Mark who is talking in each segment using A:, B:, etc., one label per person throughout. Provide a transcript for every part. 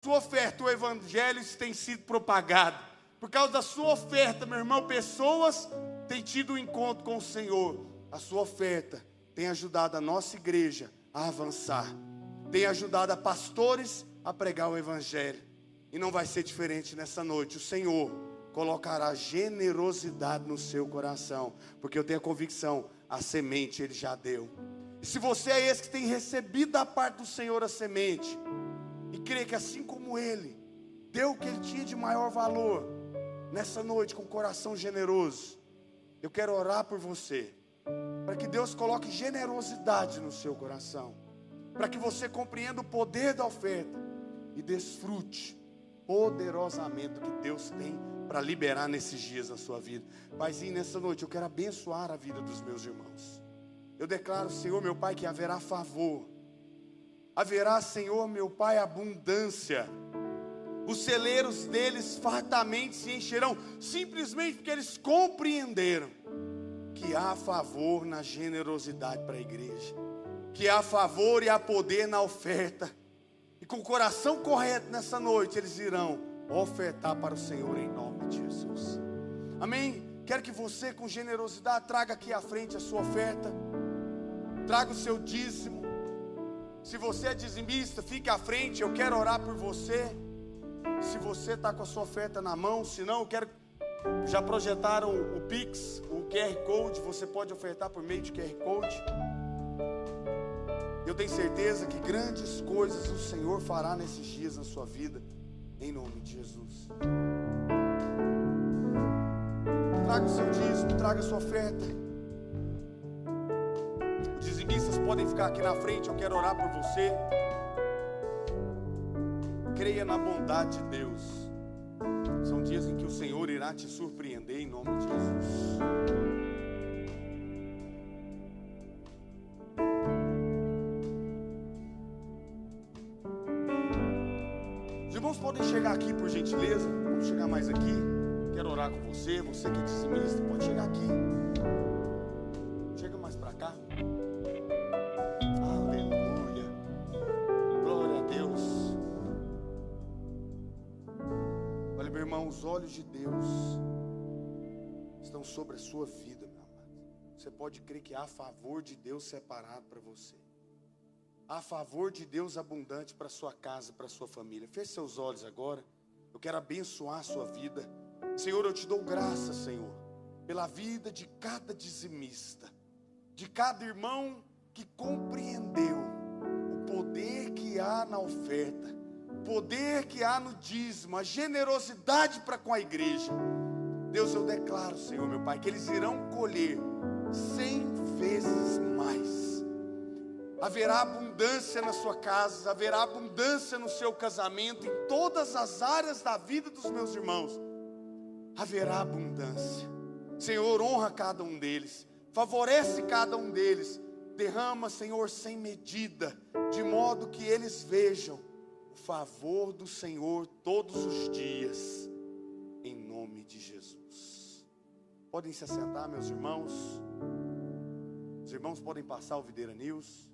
A: sua oferta, o evangelho tem sido propagado. Por causa da sua oferta, meu irmão, pessoas têm tido um encontro com o Senhor. A sua oferta tem ajudado a nossa igreja a avançar. Tem ajudado a pastores a pregar o evangelho. E não vai ser diferente nessa noite. O Senhor colocará generosidade no seu coração. Porque eu tenho a convicção, a semente Ele já deu. E se você é esse que tem recebido da parte do Senhor a semente, e crê que assim como Ele deu o que Ele tinha de maior valor, nessa noite com o coração generoso, eu quero orar por você, para que Deus coloque generosidade no seu coração, para que você compreenda o poder da oferta e desfrute poderosamente o que Deus tem para liberar nesses dias na sua vida. Paizinho, nessa noite eu quero abençoar a vida dos meus irmãos. Eu declaro, Senhor, meu Pai, que haverá favor. Haverá, Senhor, meu Pai, abundância. Os celeiros deles fartamente se encherão, simplesmente porque eles compreenderam que há favor na generosidade para a igreja, que há favor e há poder na oferta. E com o coração correto nessa noite, eles irão ofertar para o Senhor em nome de Jesus. Amém? Quero que você, com generosidade, traga aqui à frente a sua oferta. Traga o seu dízimo. Se você é dizimista, fique à frente, eu quero orar por você. Se você está com a sua oferta na mão, se não, eu quero... Já projetaram o Pix, o QR Code, você pode ofertar por meio de QR Code. Eu tenho certeza que grandes coisas o Senhor fará nesses dias na sua vida, em nome de Jesus. Traga o seu dízimo, traga a sua oferta. Os dizimistas podem ficar aqui na frente, eu quero orar por você. Creia na bondade de Deus. São dias em que o Senhor irá te surpreender em nome de Jesus. Os irmãos podem chegar aqui por gentileza. Vamos chegar mais aqui. Quero orar com você. Você que é dizimista, pode chegar aqui. Chega mais para cá. Aleluia. Glória a Deus. Olha, meu irmão, os olhos de Deus estão sobre a sua vida, meu amado. Você pode crer que há favor de Deus separado para você. Há favor de Deus abundante para a sua casa, para a sua família. Feche seus olhos agora. Eu quero abençoar a sua vida. Senhor, eu te dou graça, Senhor, pela vida de cada dizimista, de cada irmão que compreendeu o poder que há na oferta, o poder que há no dízimo, a generosidade para com a igreja. Deus, eu declaro, Senhor, meu Pai, que eles irão colher 100 vezes mais. Haverá abundância na sua casa, haverá abundância no seu casamento, em todas as áreas da vida dos meus irmãos. Haverá abundância. Senhor, honra cada um deles, favorece cada um deles. Derrama, Senhor, sem medida, de modo que eles vejam o favor do Senhor todos os dias, em nome de Jesus. Podem se assentar, meus irmãos. Os irmãos podem passar o Videira News.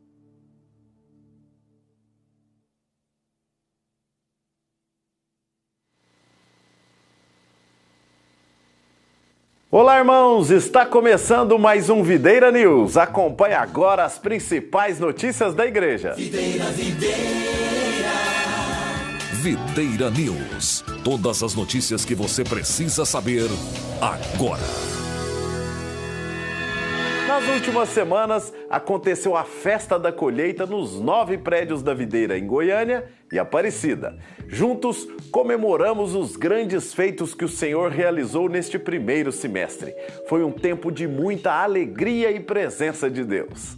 B: Olá, irmãos! Está começando mais um Videira News. Acompanhe agora as principais notícias da igreja.
C: Videira News. Todas as notícias que você precisa saber agora.
B: Nas últimas semanas, aconteceu a festa da colheita nos 9 prédios da Videira, em Goiânia e Aparecida. Juntos, comemoramos os grandes feitos que o Senhor realizou neste primeiro semestre. Foi um tempo de muita alegria e presença de Deus.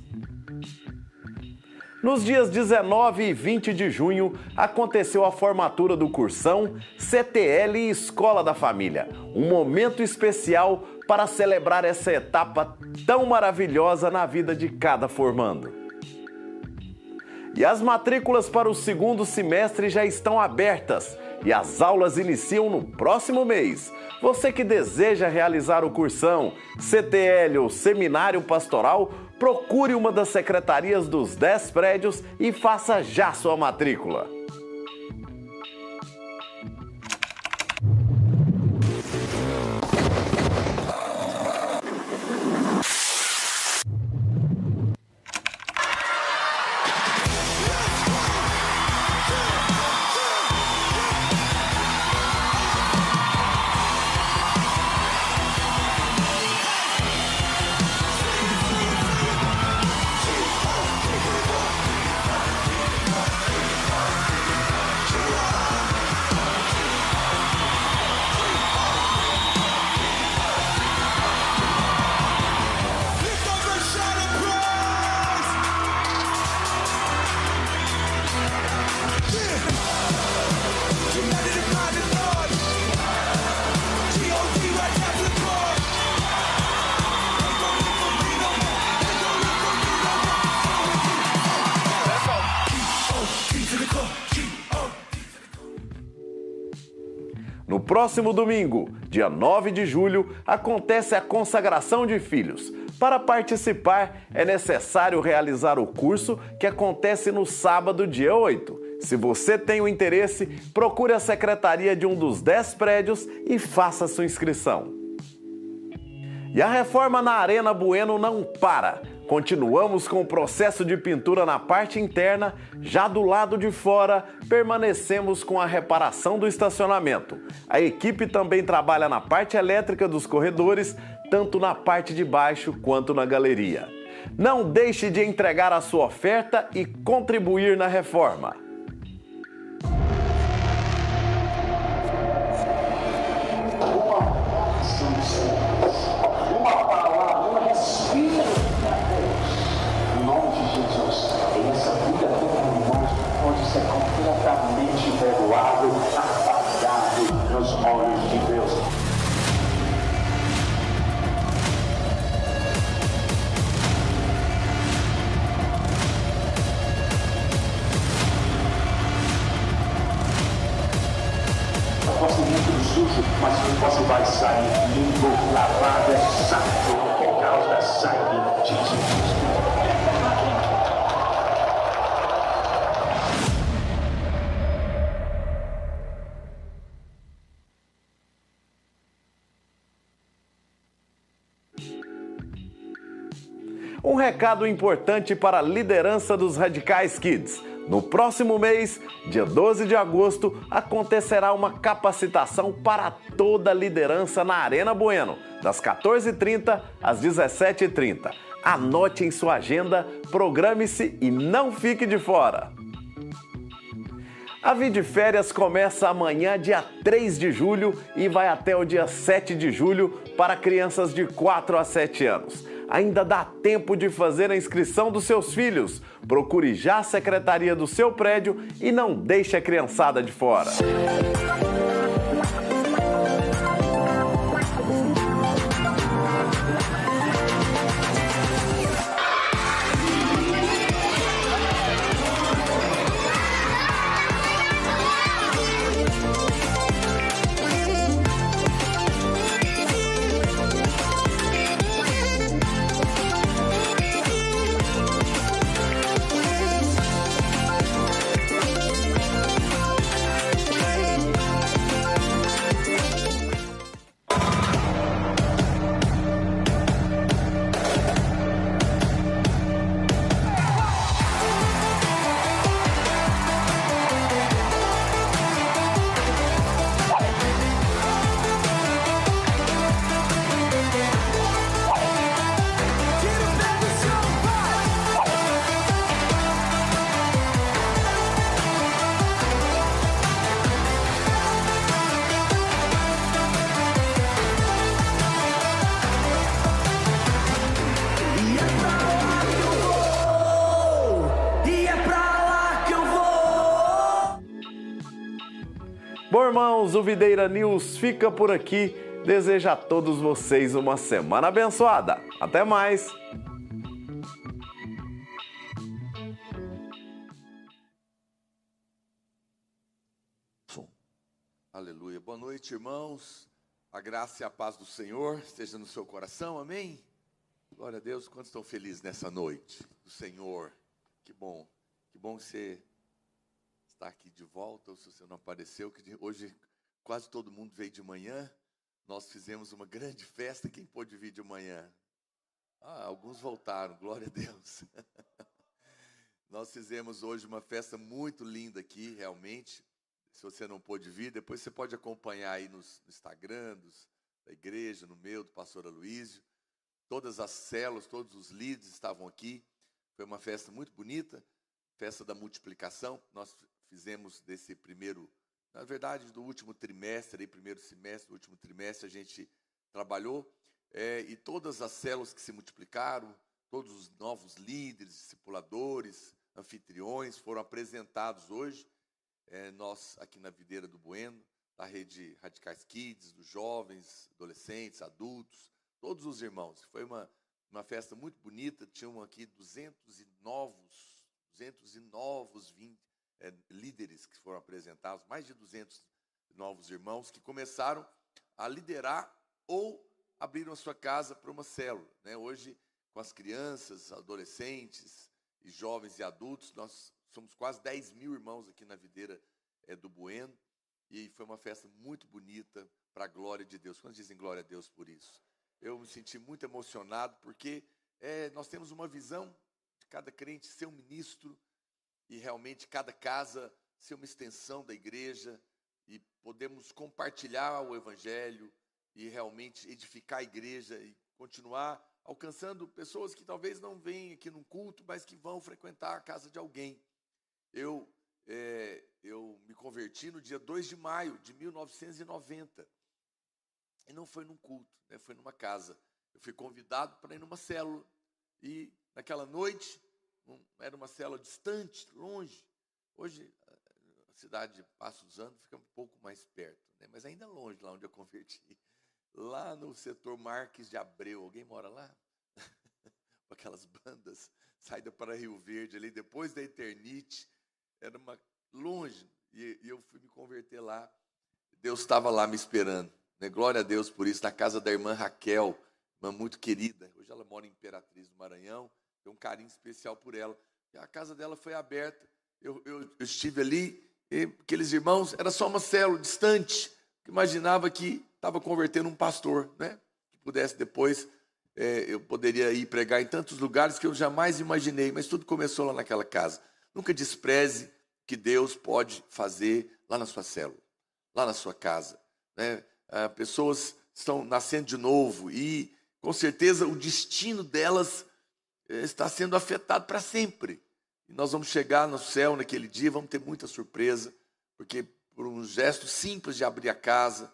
B: Nos dias 19 e 20 de junho, aconteceu a formatura do cursão CTL e Escola da Família. Um momento especial para celebrar essa etapa tão maravilhosa na vida de cada formando. E as matrículas para o segundo semestre já estão abertas e as aulas iniciam no próximo mês. Você que deseja realizar o cursão, CTL ou Seminário Pastoral, procure uma das secretarias dos 10 prédios e faça já sua matrícula. No próximo domingo, dia 9 de julho, acontece a consagração de filhos. Para participar, é necessário realizar o curso que acontece no sábado, dia 8. Se você tem o interesse, procure a secretaria de um dos 10 prédios e faça sua inscrição. E a reforma na Arena Bueno não para. Continuamos com o processo de pintura na parte interna, já do lado de fora, permanecemos com a reparação do estacionamento. A equipe também trabalha na parte elétrica dos corredores, tanto na parte de baixo quanto na galeria. Não deixe de entregar a sua oferta e contribuir na reforma.
D: Ser completamente perdoado, apagado nos olhos de Deus. Pode ser muito sujo, mas você vai sair limpo, lavado, santo, por causa da sangue de Jesus.
B: Um recado importante para a liderança dos Radicais Kids. No próximo mês, dia 12 de agosto, acontecerá uma capacitação para toda a liderança na Arena Bueno, das 14h30 às 17h30. Anote em sua agenda, programe-se e não fique de fora. A Vidférias começa amanhã, dia 3 de julho, e vai até o dia 7 de julho para crianças de 4 a 7 anos. Ainda dá tempo de fazer a inscrição dos seus filhos. Procure já a secretaria do seu prédio e não deixe a criançada de fora. Bom, irmãos, o Videira News fica por aqui. Desejo a todos vocês uma semana abençoada. Até mais!
E: Aleluia. Boa noite, irmãos. A graça e a paz do Senhor esteja no seu coração, amém? Glória a Deus. Quantos estão felizes nessa noite do Senhor? Que bom que você está aqui de volta, ou se você não apareceu, que hoje quase todo mundo veio de manhã. Nós fizemos uma grande festa. Quem pôde vir de manhã? Alguns voltaram, glória a Deus. Nós fizemos hoje uma festa muito linda aqui, realmente. Se você não pôde vir, depois você pode acompanhar aí no Instagram da igreja, no meu, do pastor Aloísio. Todas as células, todos os líderes estavam aqui. Foi uma festa muito bonita, festa da multiplicação. Nós fizemos desse primeiro, na verdade, do último trimestre, aí, primeiro semestre, do último trimestre, a gente trabalhou. E todas as células que se multiplicaram, todos os novos líderes, discipuladores, anfitriões foram apresentados hoje. Nós aqui na Videira do Bueno, da rede Radicais Kids, dos jovens, adolescentes, adultos, todos os irmãos. Foi uma festa muito bonita. Tinham aqui 200 novos líderes que foram apresentados, mais de 200 novos irmãos que começaram a liderar ou abriram a sua casa para uma célula, né? Hoje, com as crianças, adolescentes, e jovens e adultos, nós somos quase 10 mil irmãos aqui na videira do Bueno, e foi uma festa muito bonita, para a glória de Deus. Quantos dizem glória a Deus por isso? Eu me senti muito emocionado, porque nós temos uma visão de cada crente ser um ministro, e realmente cada casa ser uma extensão da igreja, e podemos compartilhar o evangelho, e realmente edificar a igreja, e continuar alcançando pessoas que talvez não venham aqui num culto, mas que vão frequentar a casa de alguém. Eu me converti no dia 2 de maio de 1990. E não foi num culto, né? Foi numa casa. Eu fui convidado para ir numa célula. E naquela noite, era uma célula distante, longe. Hoje, a cidade passa os anos, fica um pouco mais perto, né? Mas ainda longe, lá onde eu converti. Lá no setor Marques de Abreu. Alguém mora lá? Com aquelas bandas, saída para Rio Verde, ali depois da Eternite. Era longe. E eu fui me converter lá. Deus estava lá me esperando. Né? Glória a Deus por isso, na casa da irmã Raquel, irmã muito querida. Hoje ela mora em Imperatriz do Maranhão. Tenho um carinho especial por ela. E a casa dela foi aberta. Eu estive ali, e aqueles irmãos, era só uma célula distante. Imaginava que estava convertendo um pastor, né? Que pudesse depois, eu poderia ir pregar em tantos lugares que eu jamais imaginei. Mas tudo começou lá naquela casa. Nunca despreze o que Deus pode fazer lá na sua célula, lá na sua casa, né? Pessoas estão nascendo de novo e, com certeza, o destino delas está sendo afetado para sempre. E nós vamos chegar no céu naquele dia, vamos ter muita surpresa, porque por um gesto simples de abrir a casa,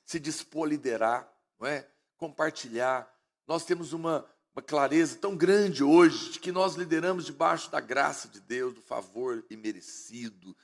E: se dispor a liderar, não é? Compartilhar. Nós temos uma clareza tão grande hoje de que nós lideramos debaixo da graça de Deus, do favor imerecido.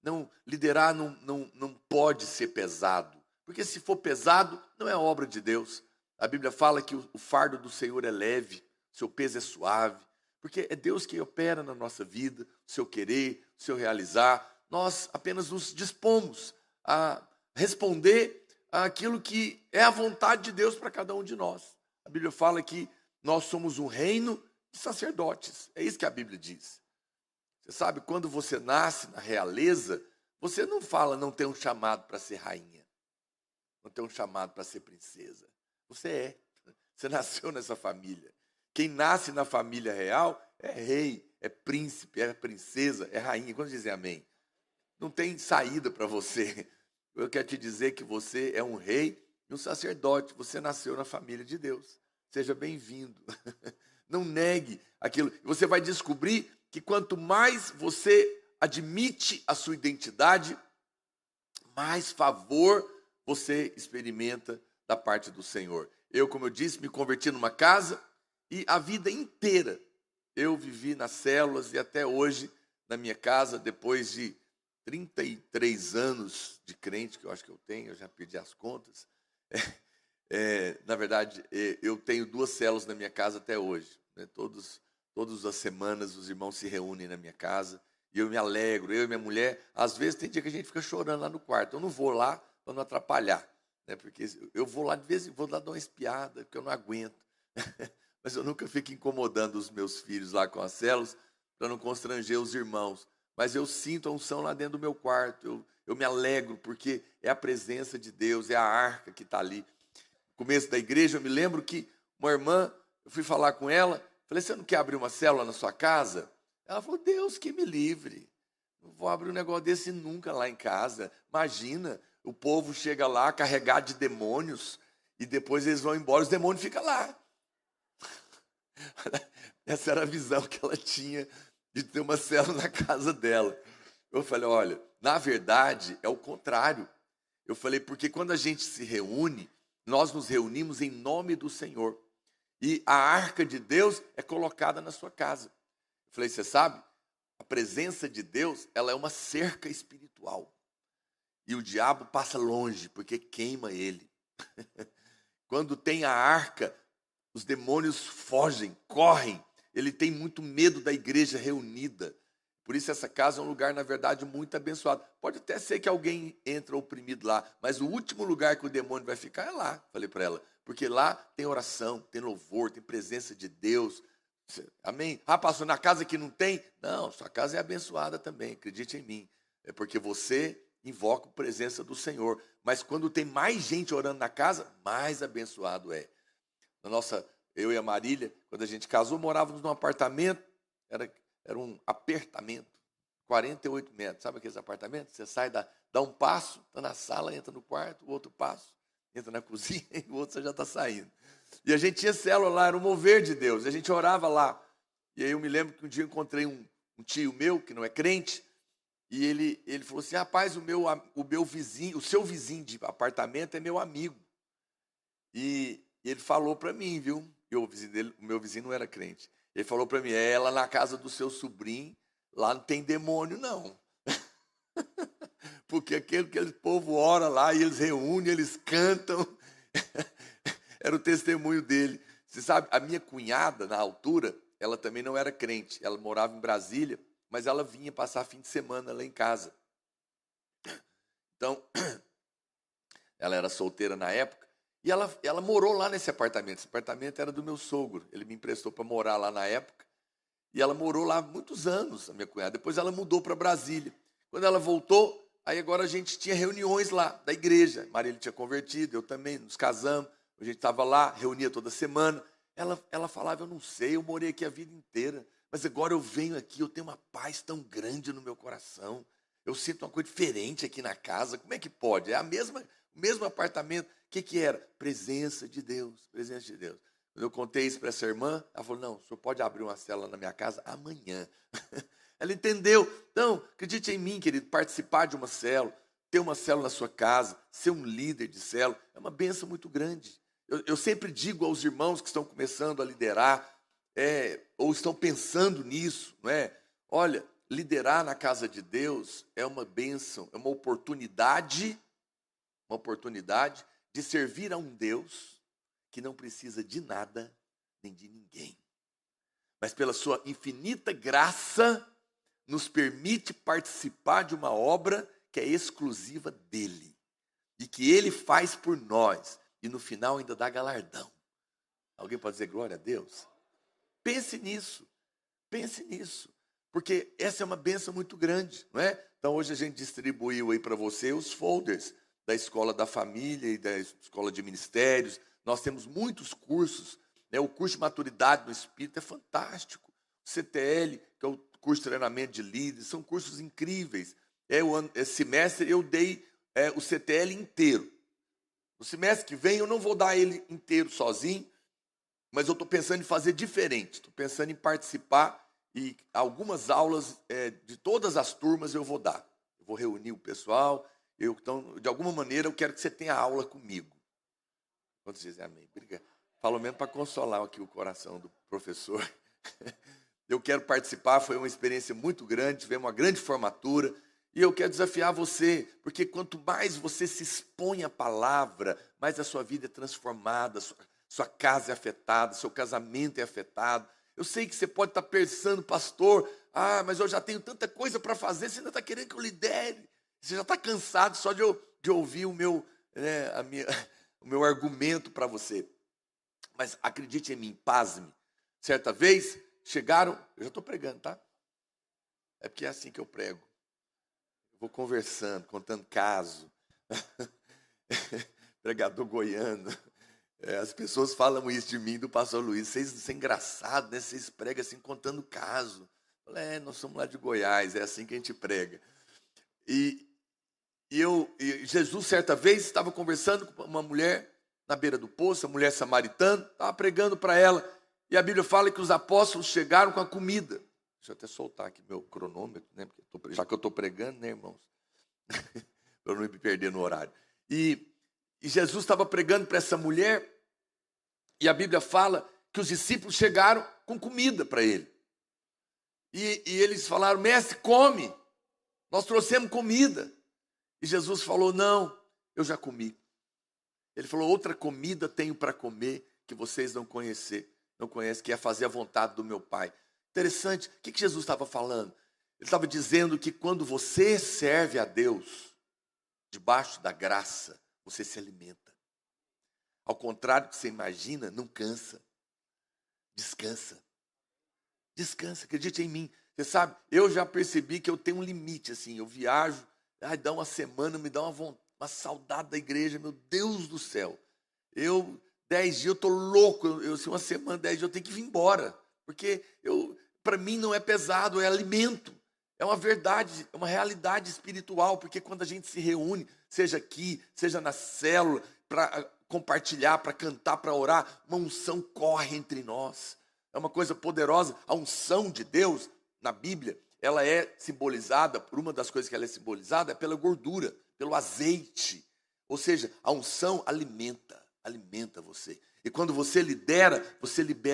E: Não, liderar não pode ser pesado. Porque se for pesado, não é obra de Deus. A Bíblia fala que o fardo do Senhor é leve, o seu peso é suave. Porque é Deus que opera na nossa vida, o seu querer, o seu realizar. Nós apenas nos dispomos a responder àquilo que é a vontade de Deus para cada um de nós. A Bíblia fala que nós somos um reino de sacerdotes. É isso que a Bíblia diz. Você sabe, quando você nasce na realeza, você não fala, não tem um chamado para ser rainha. Não tem um chamado para ser princesa. Você nasceu nessa família. Quem nasce na família real é rei, é príncipe, é princesa, é rainha. Quando dizem amém? Não tem saída para você. Eu quero te dizer que você é um rei e um sacerdote. Você nasceu na família de Deus. Seja bem-vindo. Não negue aquilo. Você vai descobrir que quanto mais você admite a sua identidade, mais favor você experimenta da parte do Senhor. Eu, como eu disse, me converti numa casa e a vida inteira eu vivi nas células e até hoje na minha casa, depois de 33 anos de crente, que eu acho que eu tenho, eu já perdi as contas. Na verdade, eu tenho 2 células na minha casa até hoje. Né? Todas as semanas os irmãos se reúnem na minha casa e eu me alegro, eu e minha mulher. Às vezes tem dia que a gente fica chorando lá no quarto. Eu não vou lá para não atrapalhar, né? Porque eu vou lá de vez em quando dar uma espiada, porque eu não aguento. Mas eu nunca fico incomodando os meus filhos lá com as células para não constranger os irmãos. Mas eu sinto a unção lá dentro do meu quarto. Eu me alegro porque é a presença de Deus, é a arca que está ali. No começo da igreja, eu me lembro que uma irmã, eu fui falar com ela, falei, você não quer abrir uma célula na sua casa? Ela falou, Deus que me livre. Não vou abrir um negócio desse nunca lá em casa. Imagina, o povo chega lá carregado de demônios e depois eles vão embora, os demônios ficam lá. Essa era a visão que ela tinha de ter uma célula na casa dela. Eu falei, olha, na verdade é o contrário. Eu falei, porque quando a gente se reúne, nós nos reunimos em nome do Senhor. E a arca de Deus é colocada na sua casa. Eu falei, você sabe, a presença de Deus, ela é uma cerca espiritual. E o diabo passa longe, porque queima ele. Quando tem a arca, os demônios fogem, correm. Ele tem muito medo da igreja reunida. Por isso essa casa é um lugar, na verdade, muito abençoado. Pode até ser que alguém entre oprimido lá, mas o último lugar que o demônio vai ficar é lá, falei para ela. Porque lá tem oração, tem louvor, tem presença de Deus. Amém? Ah, pastor, na casa que não tem? Não, sua casa é abençoada também, acredite em mim. É porque você invoca a presença do Senhor. Mas quando tem mais gente orando na casa, mais abençoado é. Eu e a Marília, quando a gente casou, morávamos num apartamento, era um apertamento, 48 metros. Sabe aqueles apartamentos? Você sai, dá um passo, está na sala, entra no quarto, o outro passo, entra na cozinha e o outro você já está saindo. E a gente tinha célula lá, era um mover de Deus, a gente orava lá. E aí eu me lembro que um dia eu encontrei um tio meu, que não é crente, e ele falou assim, rapaz, o meu vizinho, o seu vizinho de apartamento é meu amigo. E ele falou para mim, viu? O meu vizinho não era crente. Ele falou para mim, lá na casa do seu sobrinho, lá não tem demônio, não. Porque aquele povo ora lá, e eles reúnem, eles cantam. Era o testemunho dele. Você sabe, a minha cunhada, na altura, ela também não era crente. Ela morava em Brasília, mas ela vinha passar fim de semana lá em casa. Então, ela era solteira na época, e ela morou lá nesse apartamento. Esse apartamento era do meu sogro. Ele me emprestou para morar lá na época. E ela morou lá muitos anos, a minha cunhada. Depois ela mudou para Brasília. Quando ela voltou, aí agora a gente tinha reuniões lá da igreja. Marília tinha convertido, eu também, nos casamos. A gente estava lá, reunia toda semana. Ela falava, eu não sei, eu morei aqui a vida inteira. Mas agora eu venho aqui, eu tenho uma paz tão grande no meu coração. Eu sinto uma coisa diferente aqui na casa. Como é que pode? É o mesmo apartamento. O que era? Presença de Deus, presença de Deus. Quando eu contei isso para essa irmã, ela falou, não, o senhor pode abrir uma célula na minha casa amanhã. Ela entendeu. Então, acredite em mim, querido, participar de uma célula, ter uma célula na sua casa, ser um líder de célula, é uma bênção muito grande. Eu sempre digo aos irmãos que estão começando a liderar, ou estão pensando nisso, não é? Olha, liderar na casa de Deus é uma bênção, é uma oportunidade de servir a um Deus que não precisa de nada nem de ninguém. Mas pela sua infinita graça, nos permite participar de uma obra que é exclusiva dele. E que ele faz por nós. E no final ainda dá galardão. Alguém pode dizer glória a Deus? Pense nisso. Pense nisso. Porque essa é uma bênção muito grande, não é? Então hoje a gente distribuiu aí para você os folders da Escola da Família e da Escola de Ministérios. Nós temos muitos cursos, né? O curso de Maturidade no Espírito é fantástico. O CTL, que é o curso de treinamento de líderes, são cursos incríveis. Esse semestre eu dei o CTL inteiro. No semestre que vem eu não vou dar ele inteiro sozinho, mas eu estou pensando em fazer diferente. Estou pensando em participar e algumas aulas de todas as turmas eu vou dar. Eu vou reunir o pessoal. Então, de alguma maneira, eu quero que você tenha aula comigo. Quando vocês dizem amém, obrigado. Falo mesmo para consolar aqui o coração do professor. Eu quero participar, foi uma experiência muito grande, tivemos uma grande formatura. E eu quero desafiar você, porque quanto mais você se expõe à palavra, mais a sua vida é transformada, sua casa é afetada, seu casamento é afetado. Eu sei que você pode estar pensando, pastor, mas eu já tenho tanta coisa para fazer, você ainda está querendo que eu lidere. Você já está cansado só de ouvir o meu argumento para você. Mas acredite em mim, pasme. Certa vez, chegaram... Eu já estou pregando, tá? É porque é assim que eu prego. Eu vou conversando, contando caso. Pregador goiano. As pessoas falam isso de mim, do pastor Luiz. Vocês é engraçado, né? Vocês pregam assim, contando caso. Eu falei, nós somos lá de Goiás, é assim que a gente prega. E Jesus, certa vez, estava conversando com uma mulher na beira do poço, a mulher samaritana, estava pregando para ela. E a Bíblia fala que os apóstolos chegaram com a comida. Deixa eu até soltar aqui meu cronômetro, né? Já que eu estou pregando, né, irmãos? Para não me perder no horário. E Jesus estava pregando para essa mulher, e a Bíblia fala que os discípulos chegaram com comida para ele. E eles falaram, mestre, come. Nós trouxemos comida. E Jesus falou, não, eu já comi. Ele falou, outra comida tenho para comer que vocês não conhecem, que é fazer a vontade do meu Pai. Interessante, o que Jesus estava falando? Ele estava dizendo que quando você serve a Deus, debaixo da graça, você se alimenta. Ao contrário do que você imagina, não cansa. Descansa. Descansa, acredite em mim. Você sabe, eu já percebi que eu tenho um limite, assim, eu viajo, dá uma semana, me dá uma saudade da igreja, meu Deus do céu. 10 dias eu estou louco, se uma semana, 10 dias eu tenho que vir embora, porque para mim não é pesado, é alimento. É uma verdade, é uma realidade espiritual, porque quando a gente se reúne, seja aqui, seja na célula, para compartilhar, para cantar, para orar, uma unção corre entre nós. É uma coisa poderosa. A unção de Deus, na Bíblia, ela é simbolizada, por uma das coisas que ela é simbolizada, é pela gordura, pelo azeite. Ou seja, a unção alimenta você. E quando você libera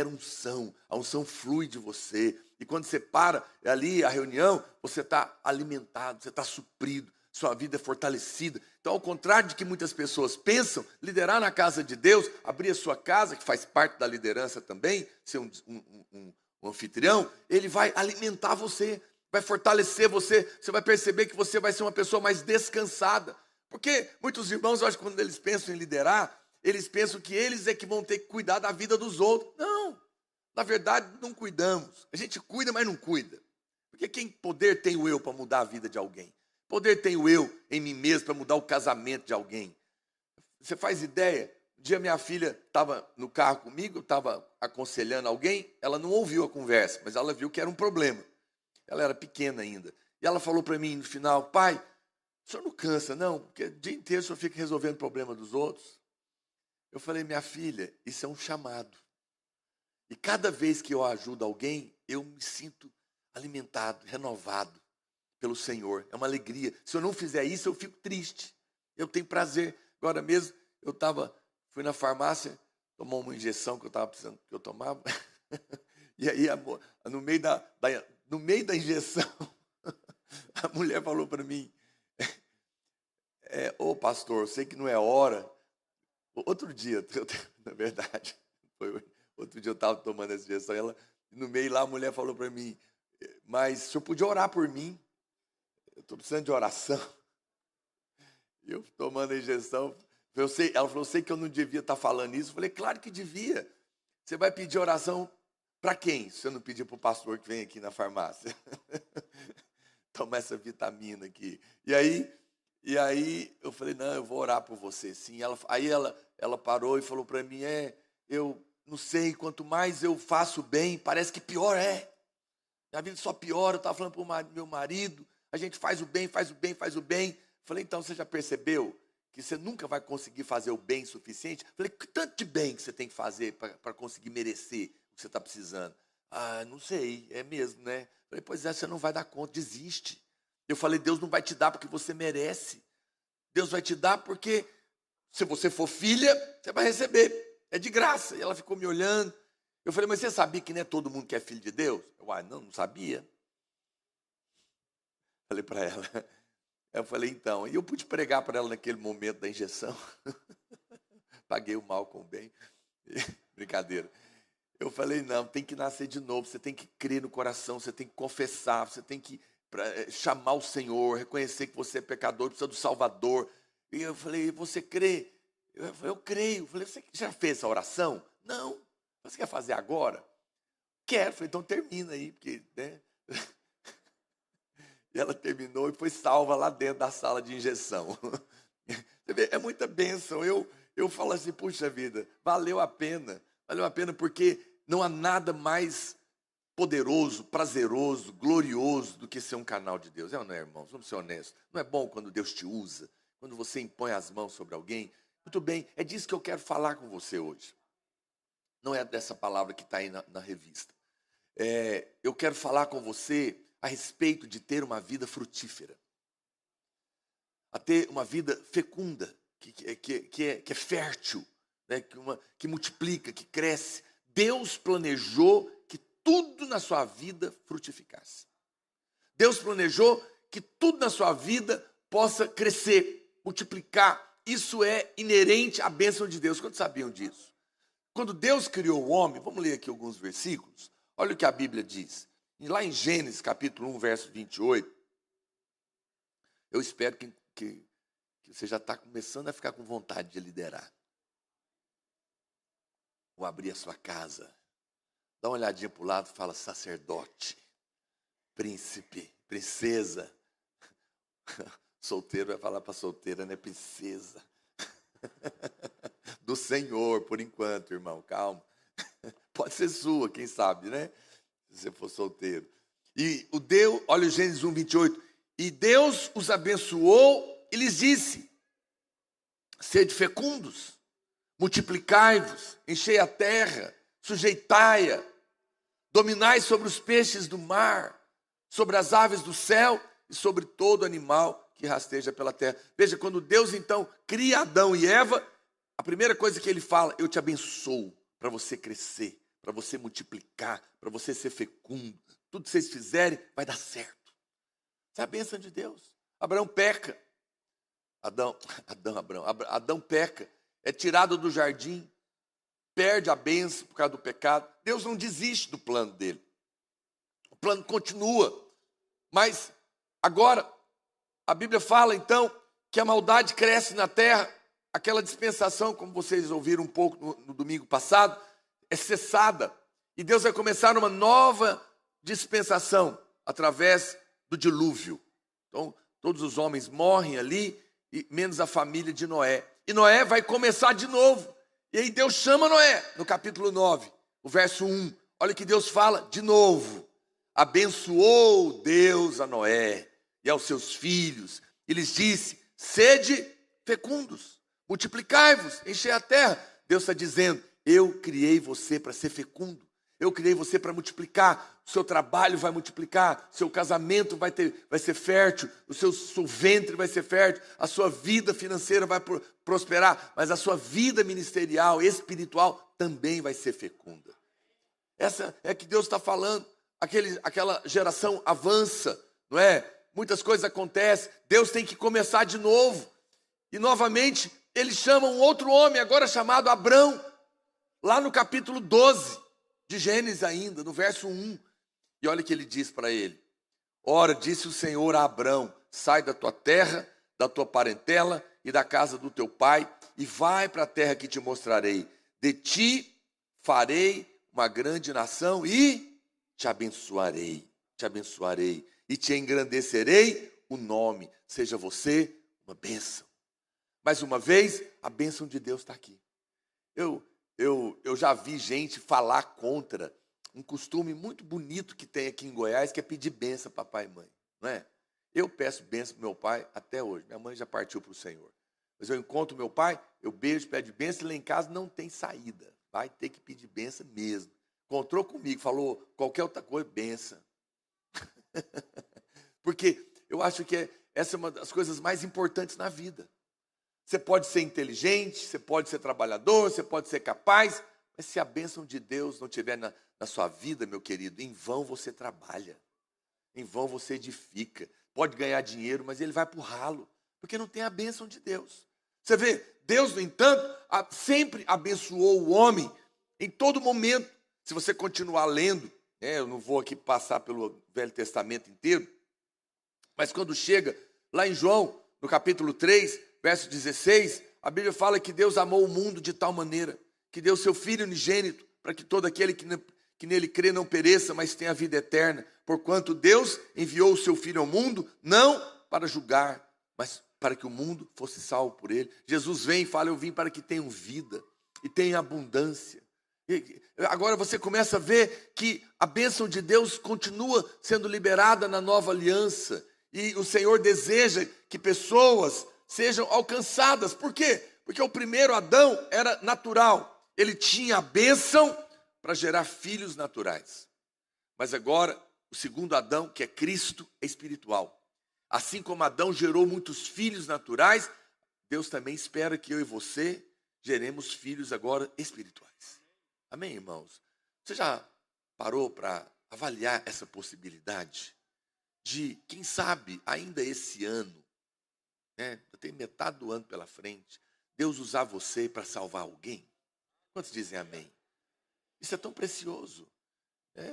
E: unção. A unção flui de você. E quando você para ali a reunião, você está alimentado, você está suprido, sua vida é fortalecida. Então, ao contrário de que muitas pessoas pensam, liderar na casa de Deus, abrir a sua casa, que faz parte da liderança também, ser um anfitrião, ele vai alimentar você, vai fortalecer você, você vai perceber que você vai ser uma pessoa mais descansada. Porque muitos irmãos, eu acho que quando eles pensam em liderar, eles pensam que eles é que vão ter que cuidar da vida dos outros. Não, na verdade não cuidamos. A gente cuida, mas não cuida. Porque quem poder tem o eu para mudar a vida de alguém? Poder tem o eu em mim mesmo para mudar o casamento de alguém? Você faz ideia? Um dia minha filha estava no carro comigo, eu estava aconselhando alguém, ela não ouviu a conversa, mas ela viu que era um problema. Ela era pequena ainda. E ela falou para mim no final: pai, o senhor não cansa não? Porque o dia inteiro o senhor fica resolvendo o problema dos outros. Eu falei: minha filha, isso é um chamado. E cada vez que eu ajudo alguém, eu me sinto alimentado, renovado pelo Senhor. É uma alegria. Se eu não fizer isso, eu fico triste. Eu tenho prazer. Agora mesmo, fui na farmácia, tomar uma injeção que eu estava precisando que eu tomava. E aí, no meio da injeção, a mulher falou para mim: ô pastor, eu sei que não é hora. Outro dia, na verdade, outro dia eu estava tomando essa injeção, no meio lá a mulher falou para mim: mas o senhor podia orar por mim? Eu estou precisando de oração. E eu tomando a injeção, ela falou: eu sei que eu não devia estar falando isso. Eu falei: claro que devia. Você vai pedir oração para quem? Se você não pedir para o pastor que vem aqui na farmácia. Toma essa vitamina aqui. E aí eu falei: não, eu vou orar por você, sim. Aí ela parou e falou para mim: eu não sei, quanto mais eu faço bem, parece que pior é. Minha vida só piora. Eu estava falando para o meu marido, a gente faz o bem. Falei: então você já percebeu que você nunca vai conseguir fazer o bem suficiente? Falei: que tanto de bem que você tem que fazer para conseguir merecer o que você está precisando? Ah, não sei, é mesmo, né? Falei: pois é, você não vai dar conta, desiste. Eu falei: Deus não vai te dar porque você merece. Deus vai te dar porque, se você for filha, você vai receber. É de graça. E ela ficou me olhando. Eu falei: mas você sabia que não é todo mundo que é filho de Deus? Não sabia. Falei para ela. Eu falei: então. E eu pude pregar para ela naquele momento da injeção. Paguei o mal com o bem. Brincadeira. Eu falei: não, tem que nascer de novo. Você tem que crer no coração. Você tem que confessar. Você tem que chamar o Senhor, reconhecer que você é pecador, precisa do Salvador. E eu falei: você crê? Eu creio. Eu falei: você já fez essa oração? Não. Você quer fazer agora? Quero. Eu falei: então termina aí, porque, né? E ela terminou e foi salva lá dentro da sala de injeção. Você vê, é muita bênção. Eu falo assim: puxa vida, valeu a pena porque não há nada mais poderoso, prazeroso, glorioso do que ser um canal de Deus. Não é, irmãos? Vamos ser honestos. Não é bom quando Deus te usa, quando você impõe as mãos sobre alguém? Muito bem, é disso que eu quero falar com você hoje. Não é dessa palavra que está aí na revista. Eu quero falar com você a respeito de ter uma vida frutífera. A ter uma vida fecunda, que é fértil, né? Que multiplica, que cresce. Deus planejou que tudo na sua vida frutificasse. Deus planejou que tudo na sua vida possa crescer, multiplicar. Isso é inerente à bênção de Deus. Quantos sabiam disso? Quando Deus criou o homem, vamos ler aqui alguns versículos. Olha o que a Bíblia diz. E lá em Gênesis, capítulo 1, verso 28, eu espero que você já está começando a ficar com vontade de liderar. Ou abrir a sua casa. Dá uma olhadinha para o lado e fala: sacerdote, príncipe, princesa. Solteiro vai falar para solteira, né? Princesa. Do Senhor, por enquanto, irmão, calma. Pode ser sua, quem sabe, né? Se você for solteiro. E o Deus, olha o Gênesis 1, 28. E Deus os abençoou e lhes disse: sede fecundos, multiplicai-vos, enchei a terra, sujeitai-a, dominai sobre os peixes do mar, sobre as aves do céu e sobre todo animal que rasteja pela terra. Veja, quando Deus então cria Adão e Eva, a primeira coisa que ele fala: eu te abençoo para você crescer, para você multiplicar, para você ser fecundo. Tudo que vocês fizerem vai dar certo. Essa é a bênção de Deus. Abraão peca. Adão peca. É tirado do jardim, perde a bênção por causa do pecado. Deus não desiste do plano dele. O plano continua. Mas agora, a Bíblia fala então que a maldade cresce na terra. Aquela dispensação, como vocês ouviram um pouco no domingo passado, é cessada. E Deus vai começar uma nova dispensação através do dilúvio. Então, todos os homens morrem ali, menos a família de Noé. E Noé vai começar de novo. E aí Deus chama Noé, no capítulo 9, o verso 1. Olha o que Deus fala de novo. Abençoou Deus a Noé e aos seus filhos. E lhes disse: sede fecundos, multiplicai-vos, enchei a terra. Deus está dizendo: eu criei você para ser fecundo. Eu criei você para multiplicar. O seu trabalho vai multiplicar. Seu casamento vai ser fértil. O seu ventre vai ser fértil. A sua vida financeira vai prosperar. Mas a sua vida ministerial, espiritual, também vai ser fecunda. Essa é que Deus está falando. Aquela geração avança, não é? Muitas coisas acontecem. Deus tem que começar de novo. E novamente, ele chama um outro homem, agora chamado Abrão. Lá no capítulo 12 de Gênesis ainda, no verso 1. E olha o que ele diz para ele: ora, disse o Senhor a Abrão: sai da tua terra, da tua parentela e da casa do teu pai, e vai para a terra que te mostrarei. De ti farei uma grande nação e te abençoarei, e te engrandecerei o nome. Seja você uma bênção. Mais uma vez, a bênção de Deus está aqui. Eu já vi gente falar contra um costume muito bonito que tem aqui em Goiás, que é pedir bênção para pai e mãe, não é? Eu peço bênção para meu pai até hoje. Minha mãe já partiu para o Senhor. Mas eu encontro meu pai, eu beijo, pede bênção, e lá em casa não tem saída. Vai ter que pedir bênção mesmo. Encontrou comigo, falou qualquer outra coisa, bênção. Porque eu acho que essa é uma das coisas mais importantes na vida. Você pode ser inteligente, você pode ser trabalhador, você pode ser capaz, mas se a bênção de Deus não estiver na sua vida, meu querido, em vão você trabalha, em vão você edifica. Pode ganhar dinheiro, mas ele vai para o ralo, porque não tem a bênção de Deus. Você vê, Deus, no entanto, sempre abençoou o homem em todo momento. Se você continuar lendo, eu não vou aqui passar pelo Velho Testamento inteiro, mas quando chega lá em João, no capítulo 3, verso 16, a Bíblia fala que Deus amou o mundo de tal maneira que deu seu Filho unigênito para que todo aquele que nele crê não pereça, mas tenha a vida eterna. Porquanto Deus enviou o seu Filho ao mundo, não para julgar, mas para que o mundo fosse salvo por ele. Jesus vem e fala: eu vim para que tenham vida e tenham abundância. E agora você começa a ver que a bênção de Deus continua sendo liberada na nova aliança. E o Senhor deseja que pessoas sejam alcançadas. Por quê? Porque o primeiro Adão era natural. Ele tinha a bênção para gerar filhos naturais. Mas agora, o segundo Adão, que é Cristo, é espiritual. Assim como Adão gerou muitos filhos naturais, Deus também espera que eu e você geremos filhos agora espirituais. Amém, irmãos? Você já parou para avaliar essa possibilidade de, quem sabe, ainda esse ano, tem metade do ano pela frente, Deus usar você para salvar alguém? Quantos dizem amém? Isso é tão precioso.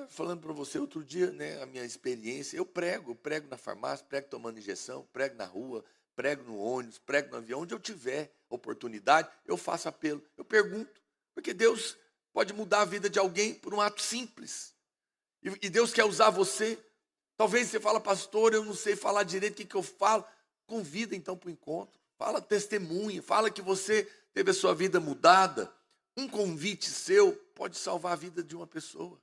E: Falando para você outro dia, né, a minha experiência, eu prego na farmácia, prego tomando injeção, prego na rua, prego no ônibus, prego no avião, onde eu tiver oportunidade, eu faço apelo, eu pergunto, porque Deus pode mudar a vida de alguém por um ato simples, e Deus quer usar você. Talvez você fala, pastor, eu não sei falar direito, o que eu falo? Convida então para o encontro, fala testemunha, fala que você teve a sua vida mudada. Um convite seu pode salvar a vida de uma pessoa,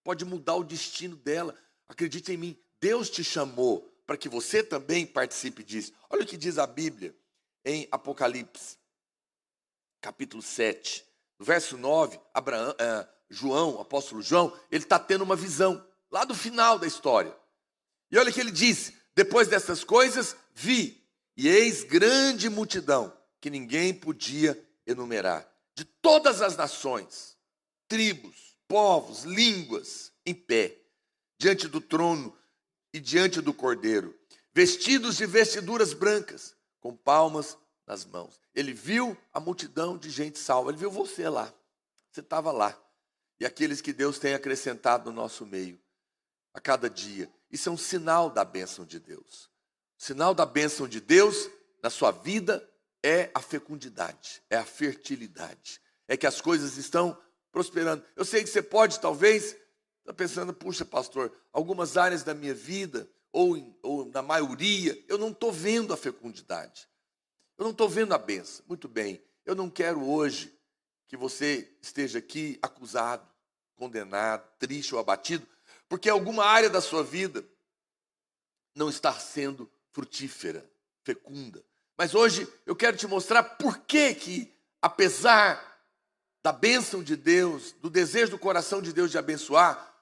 E: pode mudar o destino dela. Acredite em mim, Deus te chamou para que você também participe disso. Olha o que diz a Bíblia em Apocalipse, capítulo 7, no verso 9, João, o apóstolo João, ele está tendo uma visão, lá do final da história. E olha o que ele diz: depois dessas coisas, vi, e eis grande multidão, que ninguém podia enumerar, de todas as nações, tribos, povos, línguas, em pé, diante do trono e diante do Cordeiro, vestidos de vestiduras brancas, com palmas nas mãos. Ele viu a multidão de gente salva, ele viu você lá, você estava lá, e aqueles que Deus tem acrescentado no nosso meio, a cada dia. Isso é um sinal da bênção de Deus. O sinal da bênção de Deus na sua vida é a fecundidade, é a fertilidade, é que as coisas estão prosperando. Eu sei que você pode, talvez, estar pensando, puxa, pastor, algumas áreas da minha vida, ou na maioria, eu não estou vendo a fecundidade, eu não estou vendo a bênção. Muito bem, eu não quero hoje que você esteja aqui acusado, condenado, triste ou abatido, porque alguma área da sua vida não está sendo frutífera, fecunda. Mas hoje eu quero te mostrar por que, apesar da bênção de Deus, do desejo do coração de Deus de abençoar,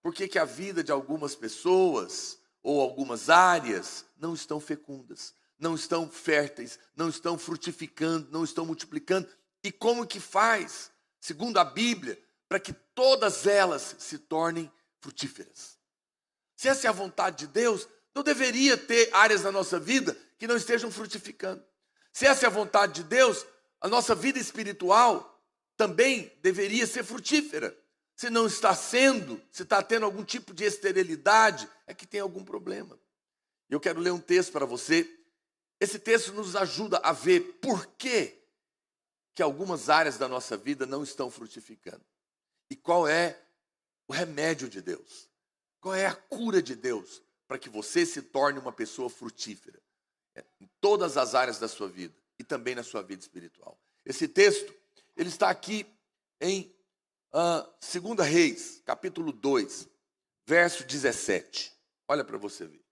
E: por que a vida de algumas pessoas ou algumas áreas não estão fecundas, não estão férteis, não estão frutificando, não estão multiplicando. E como que faz, segundo a Bíblia, para que todas elas se tornem frutíferas? Se essa é a vontade de Deus, não deveria ter áreas da nossa vida que não estejam frutificando. Se essa é a vontade de Deus, a nossa vida espiritual também deveria ser frutífera. Se não está sendo, se está tendo algum tipo de esterilidade, é que tem algum problema. Eu quero ler um texto para você. Esse texto nos ajuda a ver por que algumas áreas da nossa vida não estão frutificando. E qual é o remédio de Deus? Qual é a cura de Deus para que você se torne uma pessoa frutífera em todas as áreas da sua vida e também na sua vida espiritual? Esse texto, ele está aqui em 2 Reis, capítulo 2, verso 17. Olha para você ver.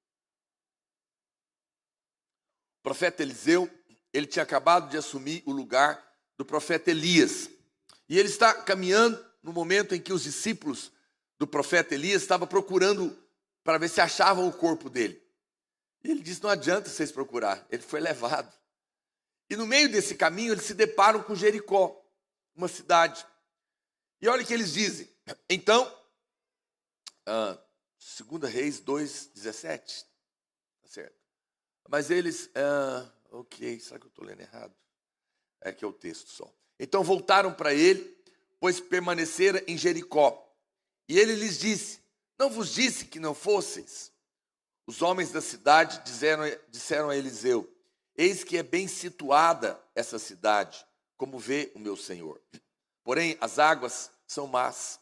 E: O profeta Eliseu, ele tinha acabado de assumir o lugar do profeta Elias. E ele está caminhando no momento em que os discípulos do profeta Elias estavam procurando para ver se achavam o corpo dele. E ele disse, não adianta vocês procurar, ele foi levado. E no meio desse caminho eles se deparam com Jericó, uma cidade. E olha o que eles dizem. Então, 2 Reis 2:17, tá certo? Mas eles, ok, será que eu estou lendo errado? É que é o texto só. Então voltaram para ele, pois permaneceram em Jericó. E ele lhes disse, não vos disse que não fosseis? Os homens da cidade disseram a Eliseu, eis que é bem situada essa cidade, como vê o meu senhor. Porém, as águas são más,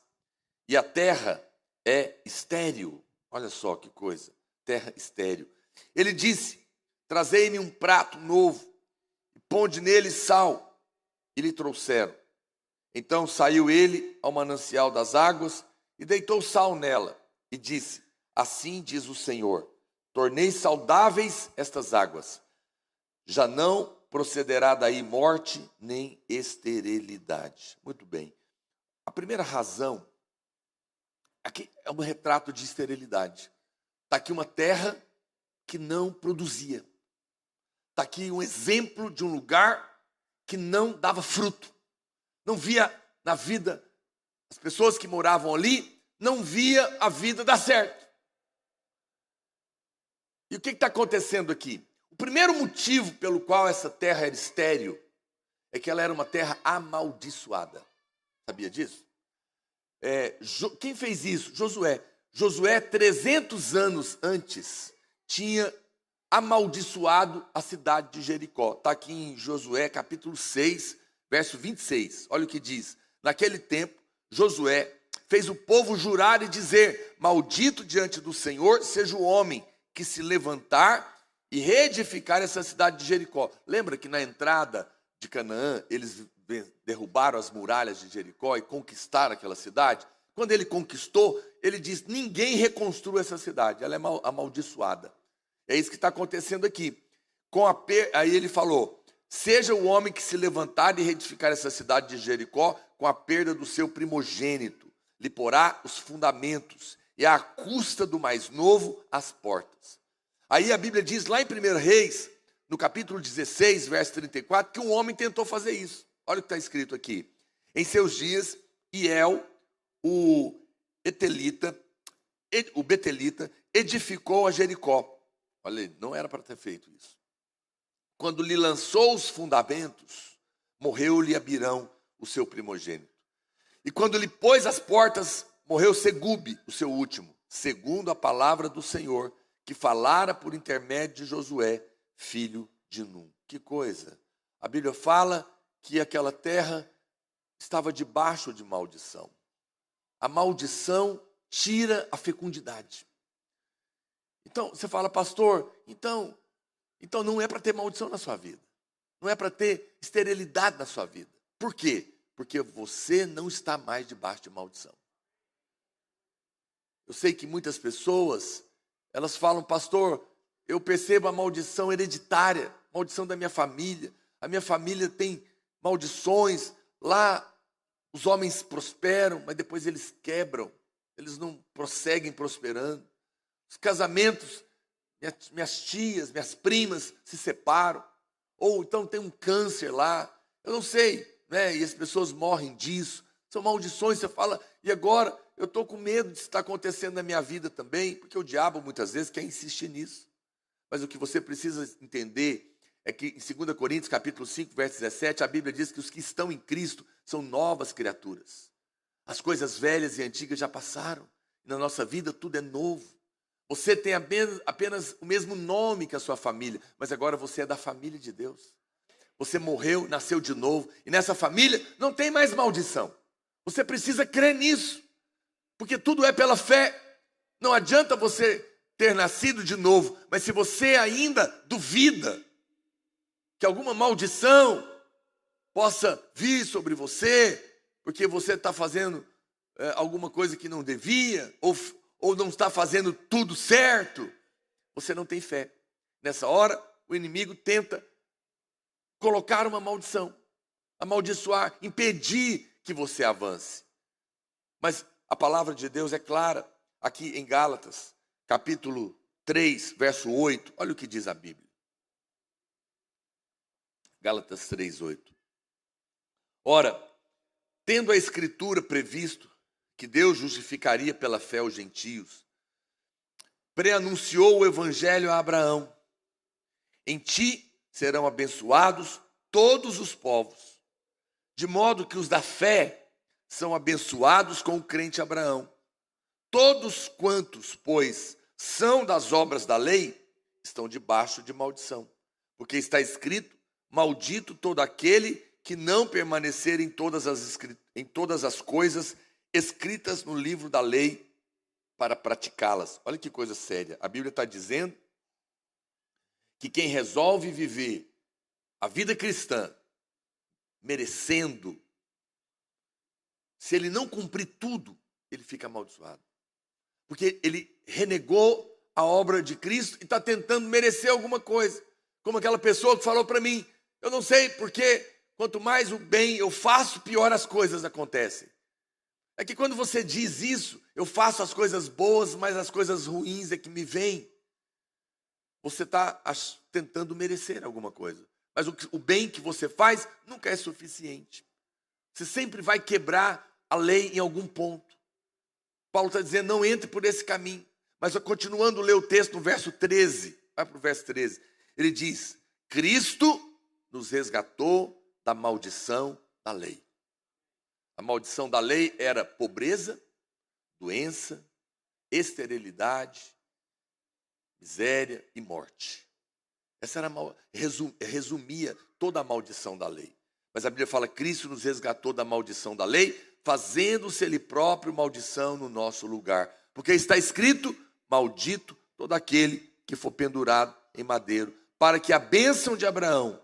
E: e a terra é estéril. Olha só que coisa, terra estéril. Ele disse, trazei-me um prato novo, e ponde nele sal. E lhe trouxeram. Então saiu ele ao manancial das águas, e deitou sal nela, e disse, assim diz o Senhor, tornei saudáveis estas águas, já não procederá daí morte nem esterilidade. Muito bem. A primeira razão, aqui é um retrato de esterilidade. Está aqui uma terra que não produzia. Está aqui um exemplo de um lugar que não dava fruto. Não via na vida, as pessoas que moravam ali, não via a vida dar certo. E o que está acontecendo aqui? O primeiro motivo pelo qual essa terra era estéril é que ela era uma terra amaldiçoada. Sabia disso? Quem fez isso? Josué. Josué, 300 anos antes, tinha amaldiçoado a cidade de Jericó. Está aqui em Josué, capítulo 6, verso 26. Olha o que diz. Naquele tempo, Josué fez o povo jurar e dizer: maldito diante do Senhor seja o homem que se levantar e reedificar essa cidade de Jericó. Lembra que na entrada de Canaã, eles derrubaram as muralhas de Jericó e conquistaram aquela cidade? Quando ele conquistou, ele diz: ninguém reconstrua essa cidade, ela é amaldiçoada. É isso que está acontecendo aqui. Aí ele falou: seja o homem que se levantar e reedificar essa cidade de Jericó com a perda do seu primogênito, lhe porá os fundamentos, e à custa do mais novo as portas. Aí a Bíblia diz lá em 1 Reis, no capítulo 16, verso 34, que um homem tentou fazer isso. Olha o que está escrito aqui. Em seus dias, Hiel, o Betelita, edificou a Jericó. Olha, não era para ter feito isso. Quando lhe lançou os fundamentos, morreu-lhe Abirão, o seu primogênito. E quando lhe pôs as portas, morreu Segube, o seu último, segundo a palavra do Senhor, que falara por intermédio de Josué, filho de Num. Que coisa! A Bíblia fala que aquela terra estava debaixo de maldição. A maldição tira a fecundidade. Então, você fala: pastor, então não é para ter maldição na sua vida. Não é para ter esterilidade na sua vida. Por quê? Porque você não está mais debaixo de maldição. Eu sei que muitas pessoas, elas falam: pastor, eu percebo a maldição hereditária, maldição da minha família. A minha família tem maldições. Lá os homens prosperam, mas depois eles quebram. Eles não prosseguem prosperando. Os casamentos, minhas tias, minhas primas se separam. Ou então tem um câncer lá. Eu não sei, né? E as pessoas morrem disso. São maldições. Você fala: e agora? Eu estou com medo disso estar acontecendo na minha vida também, porque o diabo muitas vezes quer insistir nisso. Mas o que você precisa entender é que em 2 Coríntios capítulo 5, verso 17, a Bíblia diz que os que estão em Cristo são novas criaturas. As coisas velhas e antigas já passaram. E na nossa vida tudo é novo. Você tem apenas o mesmo nome que a sua família, mas agora você é da família de Deus. Você morreu, nasceu de novo, e nessa família não tem mais maldição. Você precisa crer nisso. Porque tudo é pela fé. Não adianta você ter nascido de novo, mas se você ainda duvida que alguma maldição possa vir sobre você, porque você está fazendo alguma coisa que não devia, ou não está fazendo tudo certo, você não tem fé. Nessa hora, o inimigo tenta colocar uma maldição, amaldiçoar, impedir que você avance. Mas a palavra de Deus é clara, aqui em Gálatas, capítulo 3, verso 8. Olha o que diz a Bíblia. Gálatas 3, 8. Ora, tendo a Escritura previsto que Deus justificaria pela fé os gentios, preanunciou o Evangelho a Abraão: em ti serão abençoados todos os povos, de modo que os da fé são abençoados com o crente Abraão. Todos quantos, pois, são das obras da lei, estão debaixo de maldição. Porque está escrito: maldito todo aquele que não permanecer em todas as coisas escritas no livro da lei para praticá-las. Olha que coisa séria. A Bíblia está dizendo que quem resolve viver a vida cristã merecendo, se ele não cumprir tudo, ele fica amaldiçoado. Porque ele renegou a obra de Cristo e está tentando merecer alguma coisa. Como aquela pessoa que falou para mim: eu não sei porque quanto mais o bem eu faço, pior as coisas acontecem. É que quando você diz isso, eu faço as coisas boas, mas as coisas ruins é que me vêm. Você está tentando merecer alguma coisa. Mas o bem que você faz nunca é suficiente. Você sempre vai quebrar a lei em algum ponto. Paulo está dizendo: não entre por esse caminho. Mas continuando a ler o texto no verso 13, vai para o verso 13. Ele diz: Cristo nos resgatou da maldição da lei. A maldição da lei era pobreza, doença, esterilidade, miséria e morte. Essa era resumia toda a maldição da lei. Mas a Bíblia fala que Cristo nos resgatou da maldição da lei, fazendo-se Ele próprio maldição no nosso lugar. Porque está escrito, maldito todo aquele que for pendurado em madeiro, para que a bênção de Abraão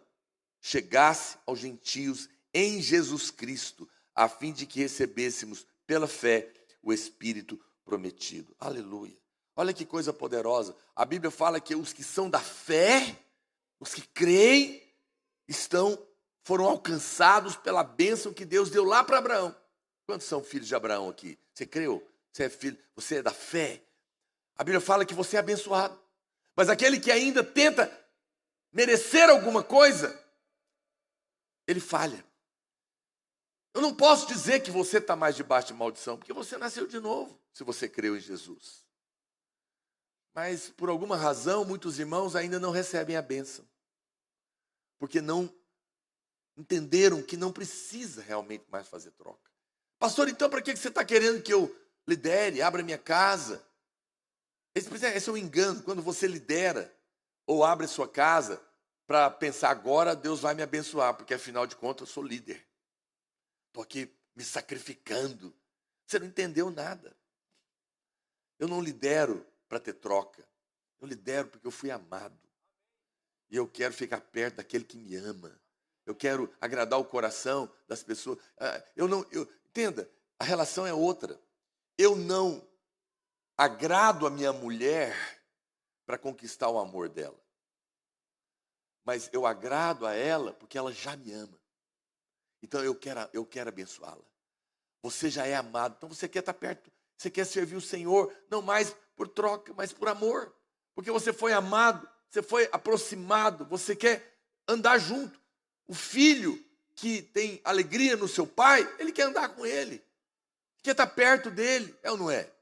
E: chegasse aos gentios em Jesus Cristo, a fim de que recebêssemos pela fé o Espírito prometido. Aleluia. Olha que coisa poderosa. A Bíblia fala que os que são da fé, os que creem, foram alcançados pela bênção que Deus deu lá para Abraão. Quantos são filhos de Abraão aqui? Você creu? Você é filho? Você é da fé? A Bíblia fala que você é abençoado. Mas aquele que ainda tenta merecer alguma coisa, ele falha. Eu não posso dizer que você está mais debaixo de maldição, porque você nasceu de novo, se você creu em Jesus. Mas, por alguma razão, muitos irmãos ainda não recebem a bênção. Porque não entenderam que não precisa realmente mais fazer troca. Pastor, então para que você está querendo que eu lidere, abra minha casa? Esse é um engano, quando você lidera ou abre sua casa para pensar, agora Deus vai me abençoar, porque afinal de contas eu sou líder. Estou aqui me sacrificando. Você não entendeu nada. Eu não lidero para ter troca. Eu lidero porque eu fui amado. E eu quero ficar perto daquele que me ama. Eu quero agradar o coração das pessoas. Entenda, a relação é outra. Eu não agrado a minha mulher para conquistar o amor dela. Mas eu agrado a ela porque ela já me ama. Então eu quero abençoá-la. Você já é amado, então você quer estar perto. Você quer servir o Senhor, não mais por troca, mas por amor. Porque você foi amado, você foi aproximado, você quer andar junto. O filho que tem alegria no seu pai, ele quer andar com ele. Quer estar perto dele, é ou não é?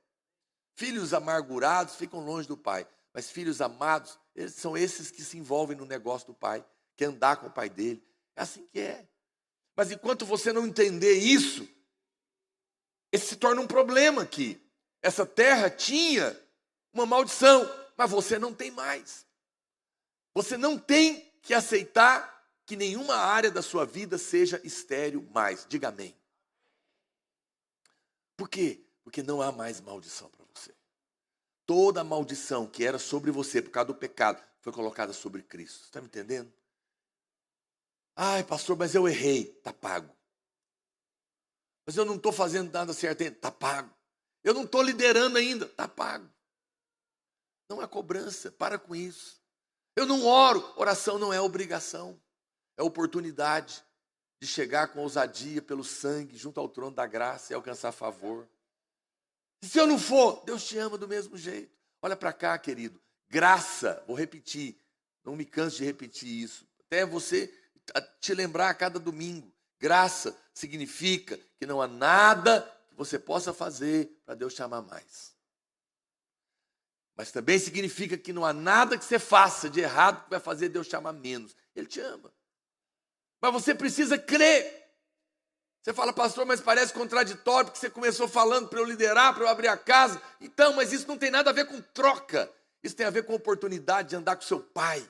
E: Filhos amargurados ficam longe do pai. Mas filhos amados, eles são esses que se envolvem no negócio do pai. Quer andar com o pai dele. É assim que é. Mas enquanto você não entender isso, esse se torna um problema aqui. Essa terra tinha uma maldição, mas você não tem mais. Você não tem que aceitar que nenhuma área da sua vida seja estéril mais. Diga amém. Por quê? Porque não há mais maldição para você. Toda a maldição que era sobre você por causa do pecado foi colocada sobre Cristo. Está me entendendo? Ai, pastor, mas eu errei. Está pago. Mas eu não estou fazendo nada certo ainda. Está pago. Eu não estou liderando ainda. Está pago. Não há cobrança. Para com isso. Eu não oro. Oração não é obrigação. É oportunidade de chegar com ousadia pelo sangue junto ao trono da graça e alcançar favor. E se eu não for, Deus te ama do mesmo jeito. Olha para cá, querido. Graça, vou repetir. Não me canso de repetir isso. Até você te lembrar a cada domingo. Graça significa que não há nada que você possa fazer para Deus te amar mais. Mas também significa que não há nada que você faça de errado que vai fazer Deus te amar menos. Ele te ama. Mas você precisa crer. Você fala, pastor, mas parece contraditório, porque você começou falando para eu liderar, para eu abrir a casa. Então, mas isso não tem nada a ver com troca. Isso tem a ver com a oportunidade de andar com seu pai.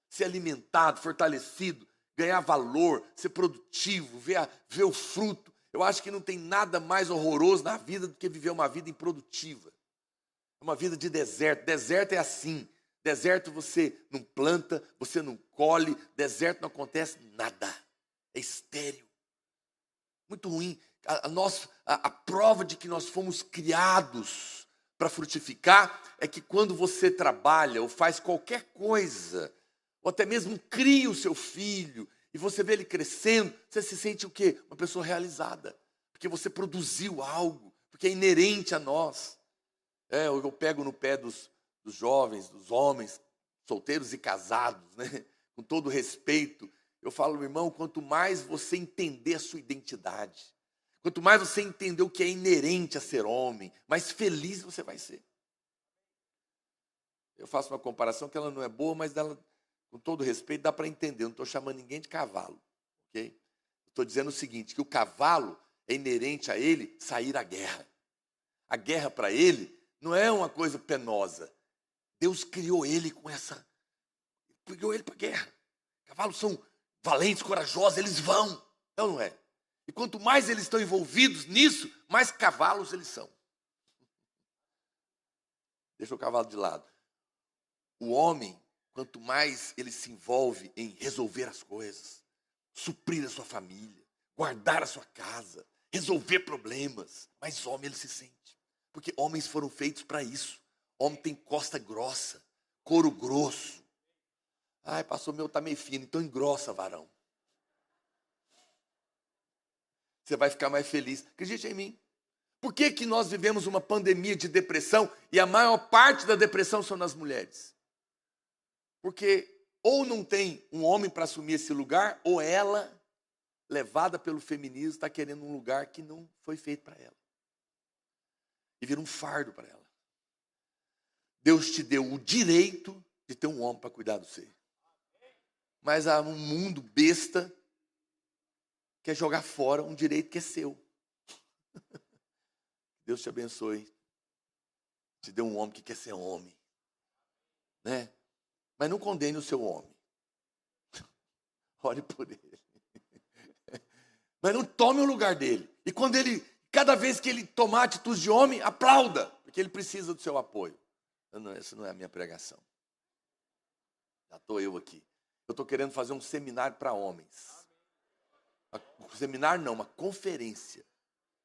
E: Ser alimentado, fortalecido, ganhar valor, ser produtivo, ver o fruto. Eu acho que não tem nada mais horroroso na vida do que viver uma vida improdutiva. Uma vida de deserto. Deserto é assim. Deserto você não planta, você não colhe. Deserto não acontece nada. É estéril. Muito ruim. A prova de que nós fomos criados para frutificar é que quando você trabalha ou faz qualquer coisa, ou até mesmo cria o seu filho, e você vê ele crescendo, você se sente o quê? Uma pessoa realizada. Porque você produziu algo, porque é inerente a nós. Eu pego no pé dos jovens, dos homens, solteiros e casados, né? Com todo respeito. Eu falo, irmão, quanto mais você entender a sua identidade, quanto mais você entender o que é inerente a ser homem, mais feliz você vai ser. Eu faço uma comparação que ela não é boa, mas ela, com todo respeito, dá para entender. Eu não estou chamando ninguém de cavalo, ok? Estou dizendo o seguinte, que o cavalo é inerente a ele sair à guerra. A guerra para ele não é uma coisa penosa. Deus criou ele com essa... Criou ele para a guerra. Cavalos são valentes, corajosos, eles vão. Não, não é? E quanto mais eles estão envolvidos nisso, mais cavalos eles são. Deixa o cavalo de lado. O homem, quanto mais ele se envolve em resolver as coisas, suprir a sua família, guardar a sua casa, resolver problemas, mais homem ele se sente. Porque homens foram feitos para isso. Homem tem costa grossa, couro grosso. Ai, pastor, meu está meio fino, então engrossa, varão. Você vai ficar mais feliz. Acredite em mim. Por que que nós vivemos uma pandemia de depressão e a maior parte da depressão são nas mulheres? Porque ou não tem um homem para assumir esse lugar, ou ela, levada pelo feminismo, está querendo um lugar que não foi feito para ela. E vira um fardo para ela. Deus te deu o direito de ter um homem para cuidar de você. Mas há um mundo besta quer jogar fora um direito que é seu. Deus te abençoe. Te deu um homem que quer ser homem. Né? Mas não condene o seu homem. Ore por ele. Mas não tome o lugar dele. E quando ele, cada vez que ele tomar atitude de homem, aplauda. Porque ele precisa do seu apoio. Essa não é a minha pregação. Já estou eu aqui. Eu estou querendo fazer um seminário para homens. Um seminário não, uma conferência.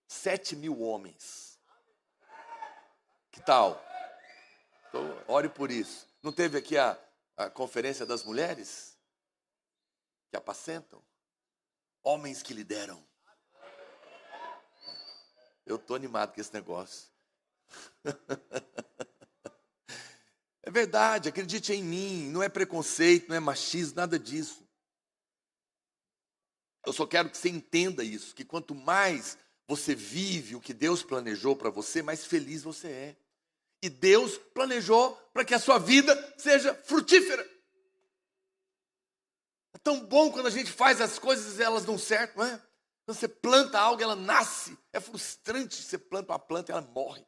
E: 7.000 homens. Que tal? Então, ore por isso. Não teve aqui a conferência das mulheres? Que apacentam? Homens que lideram. Eu estou animado com esse negócio. É verdade, acredite em mim. Não é preconceito, não é machismo, nada disso. Eu só quero que você entenda isso, que quanto mais você vive o que Deus planejou para você, mais feliz você é. E Deus planejou para que a sua vida seja frutífera. É tão bom quando a gente faz as coisas e elas dão certo, não é? Quando você planta algo, ela nasce. É frustrante, você planta uma planta e ela morre.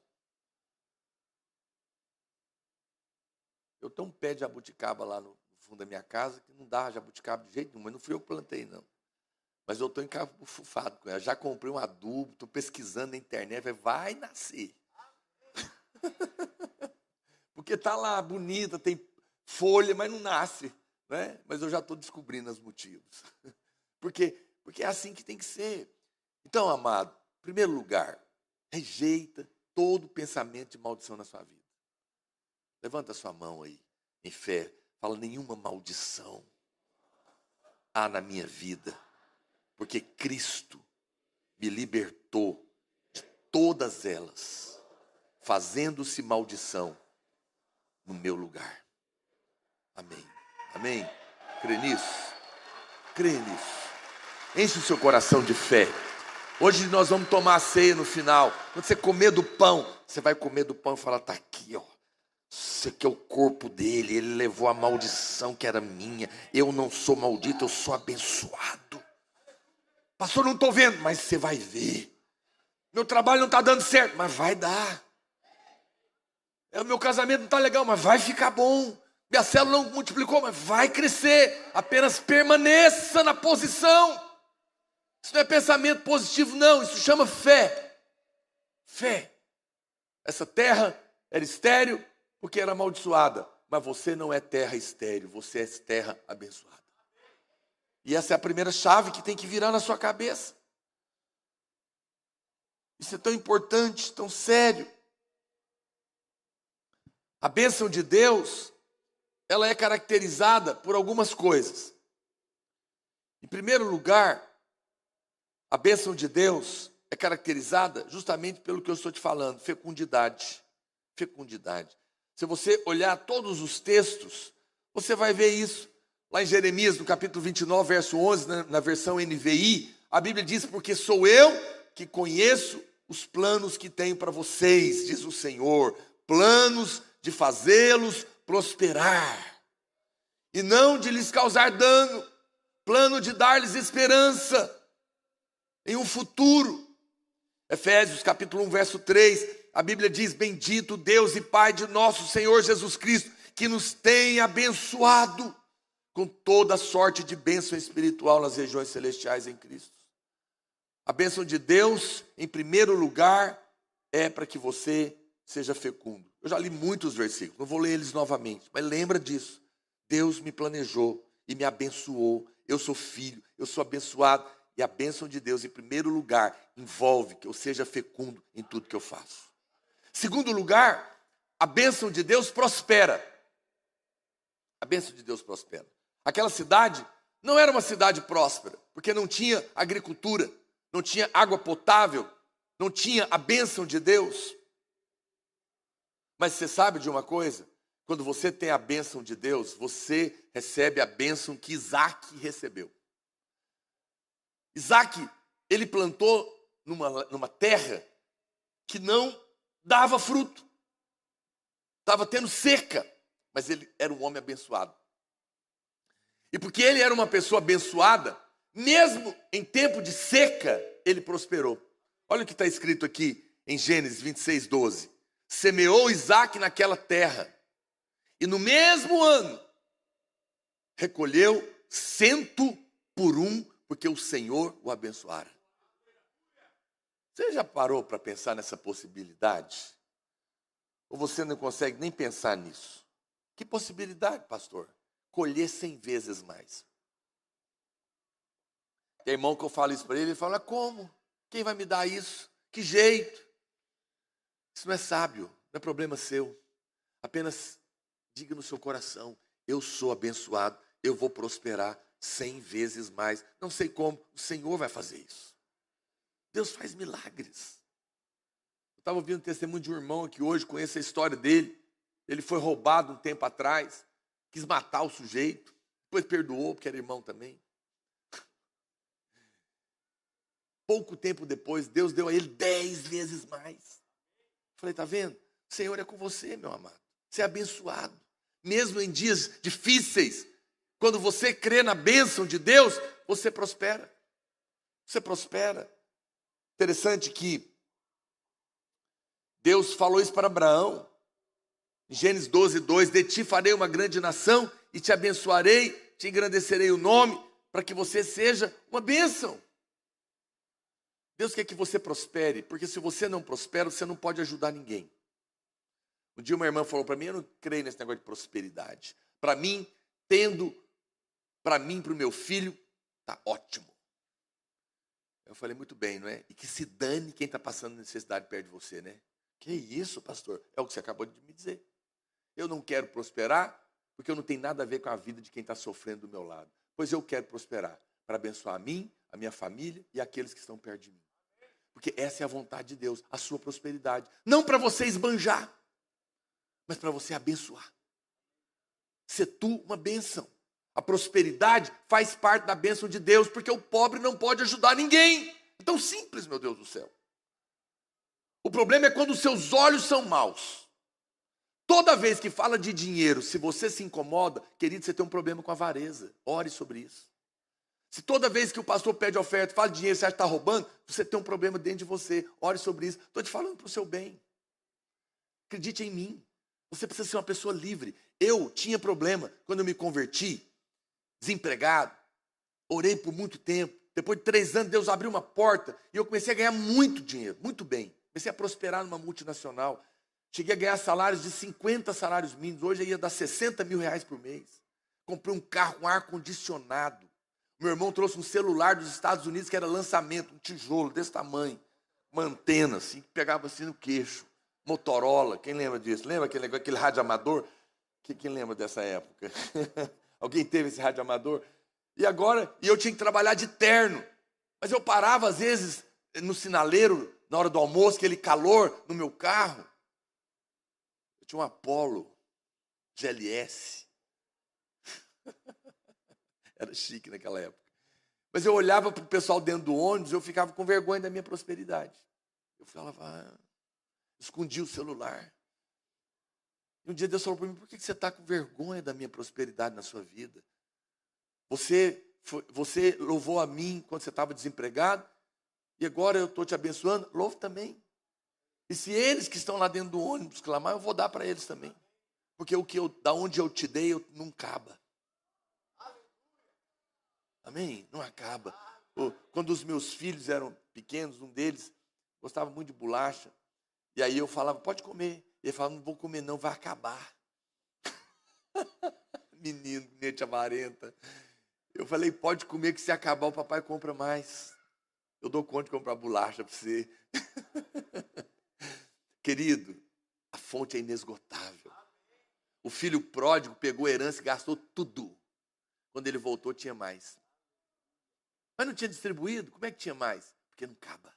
E: Eu tenho um pé de jabuticaba lá no fundo da minha casa, que não dá jabuticaba de jeito nenhum, mas não fui eu que plantei, não. Mas eu estou encafufado com ela. Já comprei um adubo, estou pesquisando na internet, vai nascer. Porque está lá, bonita, tem folha, mas não nasce. Né? Mas eu já estou descobrindo os motivos. Porque é assim que tem que ser. Então, amado, em primeiro lugar, rejeita todo pensamento de maldição na sua vida. Levanta a sua mão aí, em fé. Fala, nenhuma maldição há na minha vida. Porque Cristo me libertou de todas elas, fazendo-se maldição no meu lugar. Amém. Amém? Crê nisso? Crê nisso. Enche o seu coração de fé. Hoje nós vamos tomar a ceia no final. Quando você comer do pão, você vai comer do pão e falar, está aqui, ó. Isso aqui é o corpo dele, ele levou a maldição que era minha. Eu não sou maldito, eu sou abençoado. Pastor, não estou vendo, mas você vai ver. Meu trabalho não está dando certo, mas vai dar. O meu casamento não está legal, mas vai ficar bom. Minha célula não multiplicou, mas vai crescer. Apenas permaneça na posição. Isso não é pensamento positivo, não. Isso chama fé. Fé. Essa terra era estéril porque era amaldiçoada. Mas você não é terra estéril, você é terra abençoada. E essa é a primeira chave que tem que virar na sua cabeça. Isso é tão importante, tão sério. A bênção de Deus, ela é caracterizada por algumas coisas. Em primeiro lugar, a bênção de Deus é caracterizada justamente pelo que eu estou te falando, fecundidade. Fecundidade. Se você olhar todos os textos, você vai ver isso. Lá em Jeremias, no capítulo 29, verso 11, na versão NVI, a Bíblia diz, porque sou eu que conheço os planos que tenho para vocês, diz o Senhor, planos de fazê-los prosperar, e não de lhes causar dano, plano de dar-lhes esperança em um futuro. Efésios capítulo 1, verso 3, a Bíblia diz: bendito Deus e Pai de nosso Senhor Jesus Cristo, que nos tem abençoado com toda sorte de bênção espiritual nas regiões celestiais em Cristo. A bênção de Deus, em primeiro lugar, é para que você seja fecundo. Eu já li muitos versículos, não vou ler eles novamente, mas lembra disso. Deus me planejou e me abençoou. Eu sou filho, eu sou abençoado. E a bênção de Deus, em primeiro lugar, envolve que eu seja fecundo em tudo que eu faço. Segundo lugar, a bênção de Deus prospera. A bênção de Deus prospera. Aquela cidade não era uma cidade próspera, porque não tinha agricultura, não tinha água potável, não tinha a bênção de Deus. Mas você sabe de uma coisa? Quando você tem a bênção de Deus, você recebe a bênção que Isaac recebeu. Isaac, ele plantou numa terra que não dava fruto. Estava tendo seca, mas ele era um homem abençoado. E porque ele era uma pessoa abençoada, mesmo em tempo de seca, ele prosperou. Olha o que está escrito aqui em Gênesis 26, 12. Semeou Isaac naquela terra, e no mesmo ano, recolheu 100 por 1, porque o Senhor o abençoara. Você já parou para pensar nessa possibilidade? Ou você não consegue nem pensar nisso? Que possibilidade, pastor? Colher 100 vezes mais. Tem irmão que eu falo isso para ele fala: como? Quem vai me dar isso? Que jeito? Isso não é sábio, não é problema seu. Apenas diga no seu coração: eu sou abençoado, eu vou prosperar 100 vezes mais. Não sei como, o Senhor vai fazer isso. Deus faz milagres. Eu estava ouvindo o testemunho de um irmão aqui hoje, conheço a história dele. Ele foi roubado um tempo atrás, quis matar o sujeito, depois perdoou, porque era irmão também. Pouco tempo depois, Deus deu a ele 10 vezes mais. Falei: tá vendo? O Senhor é com você, meu amado. Você é abençoado. Mesmo em dias difíceis, quando você crê na bênção de Deus, você prospera. Você prospera. Interessante que Deus falou isso para Abraão. Em Gênesis 12, 2, de ti farei uma grande nação e te abençoarei, te engrandecerei o nome, para que você seja uma bênção. Deus quer que você prospere, porque se você não prospera, você não pode ajudar ninguém. Um dia uma irmã falou para mim: eu não creio nesse negócio de prosperidade. Para mim, para o meu filho, está ótimo. Eu falei: muito bem, não é? E que se dane quem está passando necessidade perto de você, né? Que isso, pastor? É o que você acabou de me dizer. Eu não quero prosperar, porque eu não tenho nada a ver com a vida de quem está sofrendo do meu lado. Pois eu quero prosperar, para abençoar a mim, a minha família e aqueles que estão perto de mim. Porque essa é a vontade de Deus, a sua prosperidade. Não para você esbanjar, mas para você abençoar. Ser tu uma bênção. A prosperidade faz parte da bênção de Deus, porque o pobre não pode ajudar ninguém. É tão simples, meu Deus do céu. O problema é quando os seus olhos são maus. Toda vez que fala de dinheiro, se você se incomoda, querido, você tem um problema com a avareza. Ore sobre isso. Se toda vez que o pastor pede oferta, fala de dinheiro, você acha que está roubando, você tem um problema dentro de você. Ore sobre isso. Estou te falando para o seu bem. Acredite em mim. Você precisa ser uma pessoa livre. Eu tinha problema quando eu me converti, desempregado. Orei por muito tempo. Depois de 3 anos, Deus abriu uma porta e eu comecei a ganhar muito dinheiro, muito bem. Comecei a prosperar numa multinacional. Cheguei a ganhar salários de 50 salários mínimos. Hoje ia dar 60 mil reais por mês. Comprei um carro com ar-condicionado. Meu irmão trouxe um celular dos Estados Unidos que era lançamento, um tijolo desse tamanho. Uma antena assim, que pegava assim no queixo. Motorola, quem lembra disso? Lembra aquele rádio amador? Quem lembra dessa época? Alguém teve esse rádio amador? E eu tinha que trabalhar de terno. Mas eu parava às vezes no sinaleiro, na hora do almoço, aquele calor no meu carro. Eu tinha um Apollo GLS. Era chique naquela época. Mas eu olhava para o pessoal dentro do ônibus, eu ficava com vergonha da minha prosperidade. Eu falava, escondia o celular. E um dia Deus falou para mim: por que você está com vergonha da minha prosperidade na sua vida? Você louvou a mim quando você estava desempregado, e agora eu estou te abençoando, louve também. E se eles que estão lá dentro do ônibus clamar, eu vou dar para eles também. Porque da onde eu te dei, não acaba. Amém? Não acaba. Quando os meus filhos eram pequenos, um deles gostava muito de bolacha. E aí eu falava, pode comer. E ele falava, não vou comer não, vai acabar. Menino, mente avarenta. Eu falei, pode comer que se acabar o papai compra mais. Eu dou conta de comprar bolacha para você. Querido, a fonte é inesgotável. O filho pródigo pegou a herança e gastou tudo. Quando ele voltou, tinha mais. Mas não tinha distribuído? Como é que tinha mais? Porque não acaba.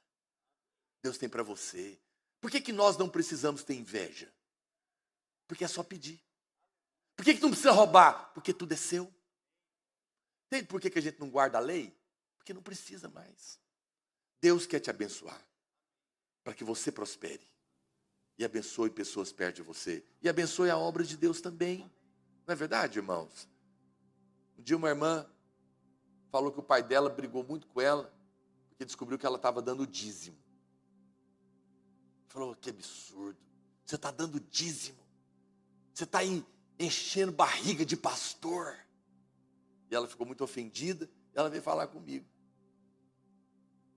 E: Deus tem para você. Por que nós não precisamos ter inveja? Porque é só pedir. Por que não precisa roubar? Porque tudo é seu. Entende por que a gente não guarda a lei? Porque não precisa mais. Deus quer te abençoar. Para que você prospere. E abençoe pessoas perto de você. E abençoe a obra de Deus também. Não é verdade, irmãos? Um dia uma irmã falou que o pai dela brigou muito com ela, porque descobriu que ela estava dando dízimo. Falou, que absurdo. Você está dando dízimo. Você está enchendo barriga de pastor. E ela ficou muito ofendida. E ela veio falar comigo.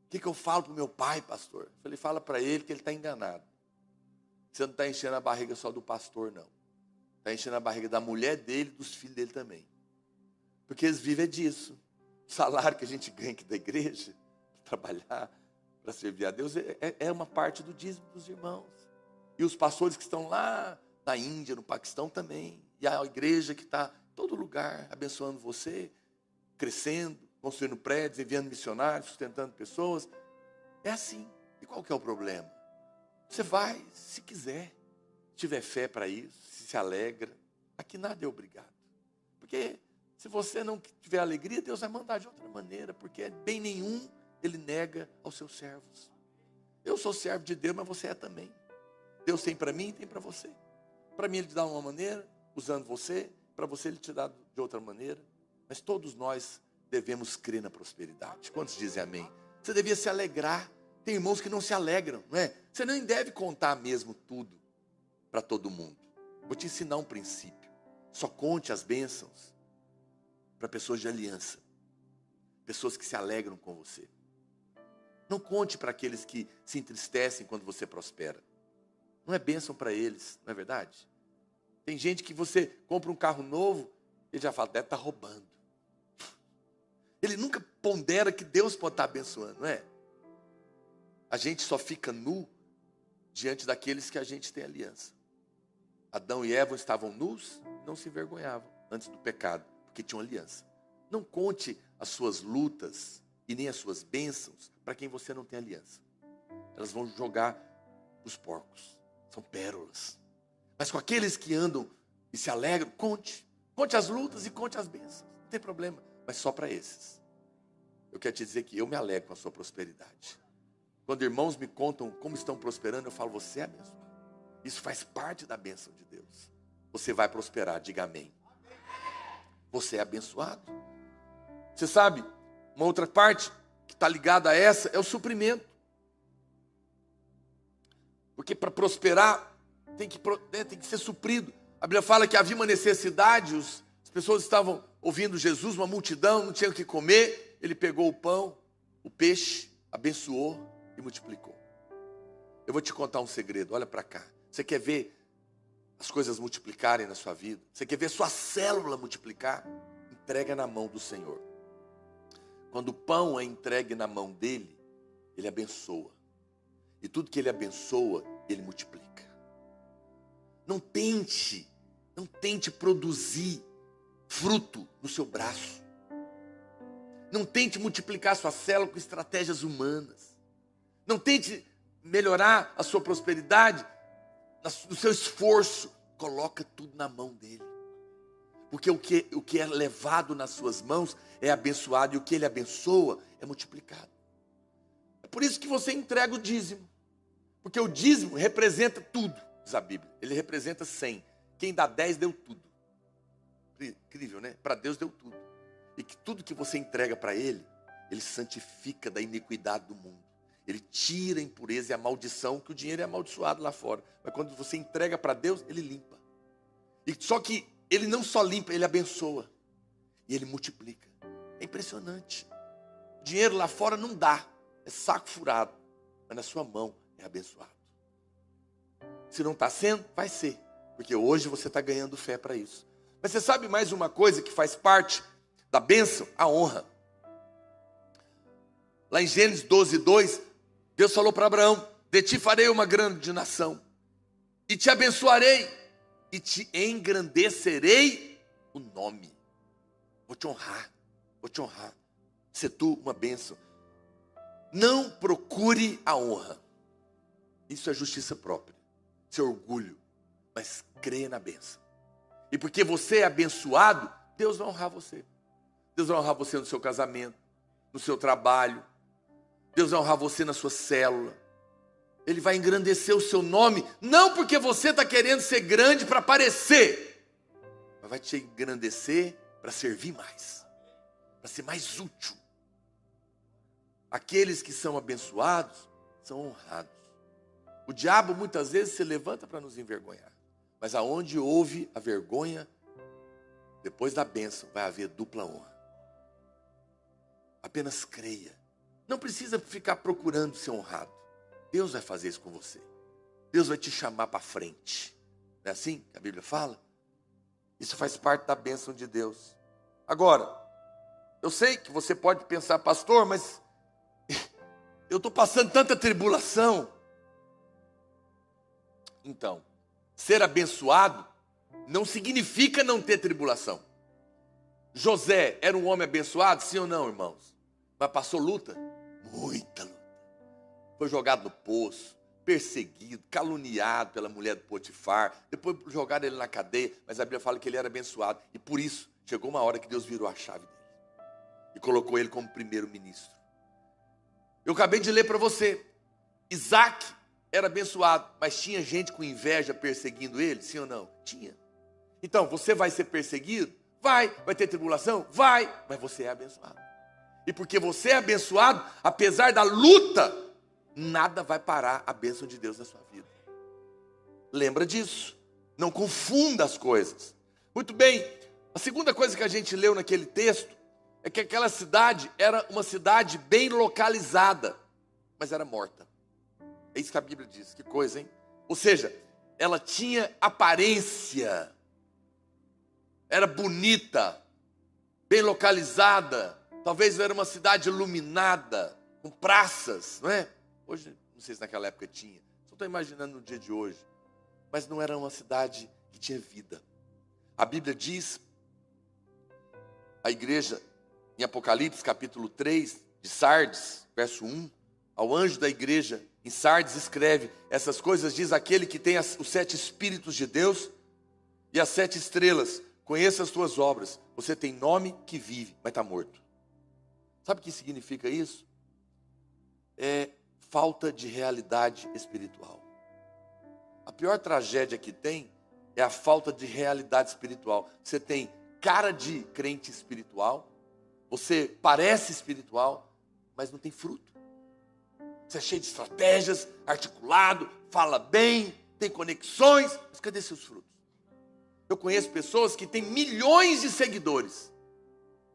E: O que eu falo para o meu pai, pastor? Eu falei, fala para ele que ele está enganado. Você não está enchendo a barriga só do pastor, não. Está enchendo a barriga da mulher dele e dos filhos dele também. Porque eles vivem disso. O salário que a gente ganha aqui da igreja, para trabalhar, para servir a Deus, é uma parte do dízimo dos irmãos. E os pastores que estão lá na Índia, no Paquistão também. E a igreja que está em todo lugar, abençoando você, crescendo, construindo prédios, enviando missionários, sustentando pessoas. É assim. E qual que é o problema? Você vai, se quiser, tiver fé para isso, se alegra. Aqui nada é obrigado. Porque se você não tiver alegria, Deus vai mandar de outra maneira, porque bem nenhum Ele nega aos seus servos. Eu sou servo de Deus, mas você é também. Deus tem para mim e tem para você. Para mim Ele te dá uma maneira, usando você, para você Ele te dá de outra maneira. Mas todos nós devemos crer na prosperidade. Quantos dizem amém? Você devia se alegrar. Tem irmãos que não se alegram, não é? Você nem deve contar mesmo tudo para todo mundo. Vou te ensinar um princípio. Só conte as bênçãos para pessoas de aliança. Pessoas que se alegram com você. Não conte para aqueles que se entristecem quando você prospera. Não é bênção para eles, não é verdade? Tem gente que você compra um carro novo, ele já fala, deve estar roubando. Ele nunca pondera que Deus pode estar abençoando, não é? A gente só fica nu diante daqueles que a gente tem aliança. Adão e Eva estavam nus, não se envergonhavam antes do pecado, porque tinham aliança. Não conte as suas lutas e nem as suas bênçãos para quem você não tem aliança. Elas vão jogar os porcos. São pérolas. Mas com aqueles que andam e se alegram, conte. Conte as lutas e conte as bênçãos. Não tem problema, mas só para esses. Eu quero te dizer que eu me alegro com a sua prosperidade. Quando irmãos me contam como estão prosperando, eu falo, você é abençoado. Isso faz parte da bênção de Deus. Você vai prosperar, diga amém. Você é abençoado. Você sabe, uma outra parte que está ligada a essa é o suprimento. Porque para prosperar tem que ser suprido. A Bíblia fala que havia uma necessidade, as pessoas estavam ouvindo Jesus, uma multidão, não tinham o que comer. Ele pegou o pão, o peixe, abençoou e multiplicou. Eu vou te contar um segredo, olha para cá. Você quer ver as coisas multiplicarem na sua vida? Você quer ver sua célula multiplicar? Entrega na mão do Senhor. Quando o pão é entregue na mão dele, ele abençoa. E tudo que ele abençoa, ele multiplica. Não tente produzir fruto no seu braço. Não tente multiplicar sua célula com estratégias humanas. Não tente melhorar a sua prosperidade no seu esforço. Coloca tudo na mão dele. Porque o que é levado nas suas mãos é abençoado. E o que ele abençoa é multiplicado. É por isso que você entrega o dízimo. Porque o dízimo representa tudo, diz a Bíblia. Ele representa 100. Quem dá 10 deu tudo. Incrível, né? Para Deus deu tudo. E que tudo que você entrega para ele, ele santifica da iniquidade do mundo. Ele tira a impureza e a maldição, que o dinheiro é amaldiçoado lá fora. Mas quando você entrega para Deus, Ele limpa. E só que Ele não só limpa, Ele abençoa. E Ele multiplica. É impressionante. O dinheiro lá fora não dá. É saco furado. Mas na sua mão é abençoado. Se não está sendo, vai ser. Porque hoje você está ganhando fé para isso. Mas você sabe mais uma coisa que faz parte da bênção? A honra. Lá em Gênesis 12:2, Deus falou para Abraão: de ti farei uma grande nação, e te abençoarei, e te engrandecerei o nome. Vou te honrar, vou te honrar. Ser tu uma bênção. Não procure a honra. Isso é justiça própria. Isso é orgulho. Mas crê na bênção. E porque você é abençoado, Deus vai honrar você. Deus vai honrar você no seu casamento, no seu trabalho. Deus vai honrar você na sua célula. Ele vai engrandecer o seu nome, não porque você está querendo ser grande para aparecer, mas vai te engrandecer para servir mais, para ser mais útil. Aqueles que são abençoados são honrados. O diabo muitas vezes se levanta para nos envergonhar, mas aonde houve a vergonha, depois da bênção vai haver dupla honra. Apenas creia. Não precisa ficar procurando ser honrado. Deus vai fazer isso com você. Deus vai te chamar para frente. Não é assim que a Bíblia fala? Isso faz parte da bênção de Deus. Agora, eu sei que você pode pensar: pastor, mas eu estou passando tanta tribulação. Então, ser abençoado não significa não ter tribulação. José era um homem abençoado, sim ou não, irmãos? Mas passou luta? Muita luta. Foi jogado no poço, perseguido, caluniado pela mulher do Potifar. Depois jogaram ele na cadeia, mas a Bíblia fala que ele era abençoado. E por isso, chegou uma hora que Deus virou a chave dele. E colocou ele como primeiro-ministro. Eu acabei de ler para você. Isaac era abençoado, mas tinha gente com inveja perseguindo ele, sim ou não? Tinha. Então, você vai ser perseguido? Vai ter tribulação? Vai, mas você é abençoado. E porque você é abençoado, apesar da luta, nada vai parar a bênção de Deus na sua vida. Lembra disso. Não confunda as coisas. Muito bem, a segunda coisa que a gente leu naquele texto é que aquela cidade era uma cidade bem localizada, mas era morta. É isso que a Bíblia diz. Que coisa, hein? Ou seja, ela tinha aparência, era bonita, bem localizada. Talvez era uma cidade iluminada, com praças, não é? Hoje, não sei se naquela época tinha. Só estou imaginando no dia de hoje. Mas não era uma cidade que tinha vida. A Bíblia diz, a igreja, em Apocalipse, capítulo 3, de Sardes, verso 1, ao anjo da igreja em Sardes escreve: essas coisas diz aquele que tem os 7 Espíritos de Deus e as 7 estrelas. Conheça as tuas obras. Você tem nome que vive, mas está morto. Sabe o que significa isso? É falta de realidade espiritual. A pior tragédia que tem é a falta de realidade espiritual. Você tem cara de crente espiritual, você parece espiritual, mas não tem fruto. Você é cheio de estratégias, articulado, fala bem, tem conexões, mas cadê seus frutos? Eu conheço pessoas que têm milhões de seguidores,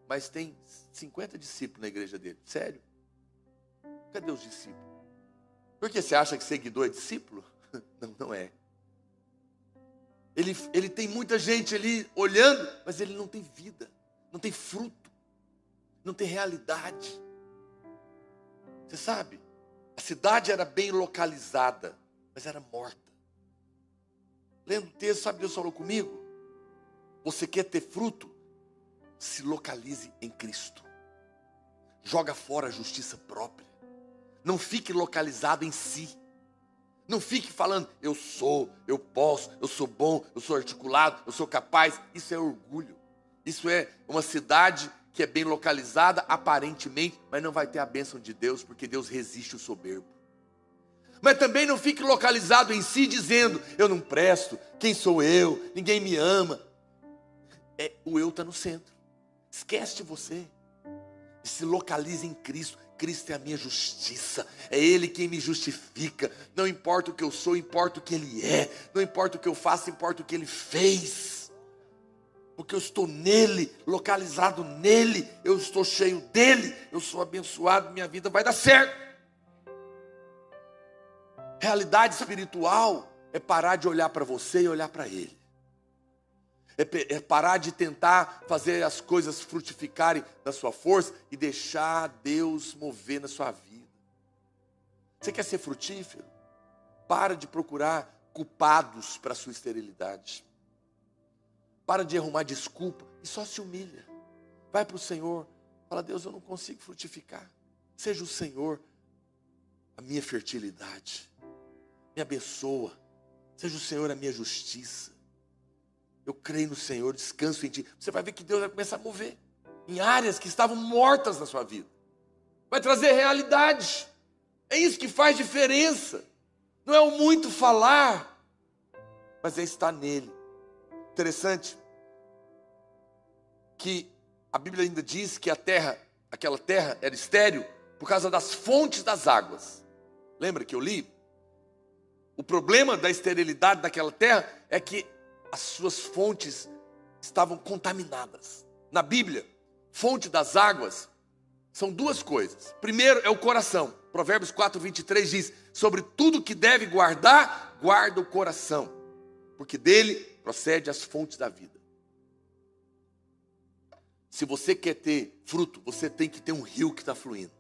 E: mas tem 50 discípulos na igreja dele. Sério? Cadê os discípulos? Por que você acha que seguidor é discípulo? Não, não é. Ele tem muita gente ali olhando, mas ele não tem vida, não tem fruto, não tem realidade. Você sabe, a cidade era bem localizada, mas era morta. Lendo o texto, sabe o que Deus falou comigo? Você quer ter fruto? Se localize em Cristo. Joga fora a justiça própria. Não fique localizado em si. Não fique falando: eu sou, eu posso, eu sou bom, eu sou articulado, eu sou capaz. Isso é orgulho. Isso é uma cidade que é bem localizada aparentemente, mas não vai ter a bênção de Deus, porque Deus resiste o soberbo. Mas também não fique localizado em si dizendo: eu não presto, quem sou eu, ninguém me ama. O eu está no centro. Esquece de você. E se localize em Cristo. Cristo é a minha justiça, é Ele quem me justifica. Não importa o que eu sou, importa o que Ele é. Não importa o que eu faço, importa o que Ele fez. Porque eu estou nele, localizado nele, eu estou cheio dele, eu sou abençoado, minha vida vai dar certo. Realidade espiritual é parar de olhar para você e olhar para Ele. É parar de tentar fazer as coisas frutificarem da sua força e deixar Deus mover na sua vida. Você quer ser frutífero? Para de procurar culpados para a sua esterilidade. Para de arrumar desculpa e só se humilha. Vai para o Senhor, fala: Deus, eu não consigo frutificar. Seja o Senhor a minha fertilidade. Me abençoa. Seja o Senhor a minha justiça. Eu creio no Senhor, descanso em Ti. Você vai ver que Deus vai começar a mover em áreas que estavam mortas na sua vida. Vai trazer realidade. É isso que faz diferença. Não é o muito falar, mas é estar nele. Interessante que a Bíblia ainda diz que aquela terra era estéril por causa das fontes das águas. Lembra que eu li? O problema da esterilidade daquela terra é que as suas fontes estavam contaminadas. Na Bíblia, fonte das águas são duas coisas. Primeiro é o coração. Provérbios 4:23 diz: sobre tudo que deve guardar, guarda o coração, porque dele procede as fontes da vida. Se você quer ter fruto, você tem que ter um rio que está fluindo.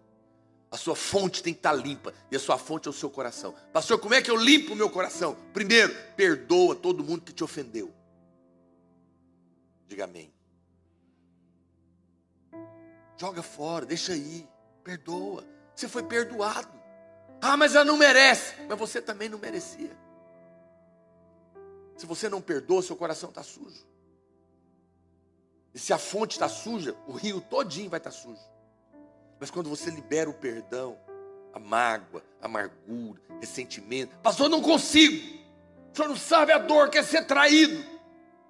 E: A sua fonte tem que estar limpa. E a sua fonte é o seu coração. Pastor, como é que eu limpo o meu coração? Primeiro, perdoa todo mundo que te ofendeu. Diga amém. Joga fora, deixa aí. Perdoa. Você foi perdoado. Ah, mas ela não merece. Mas você também não merecia. Se você não perdoa, seu coração está sujo. E se a fonte está suja, o rio todinho vai estar sujo. Mas quando você libera o perdão, a mágoa, a amargura, ressentimento. Pastor, eu não consigo. O senhor não sabe a dor que é ser traído.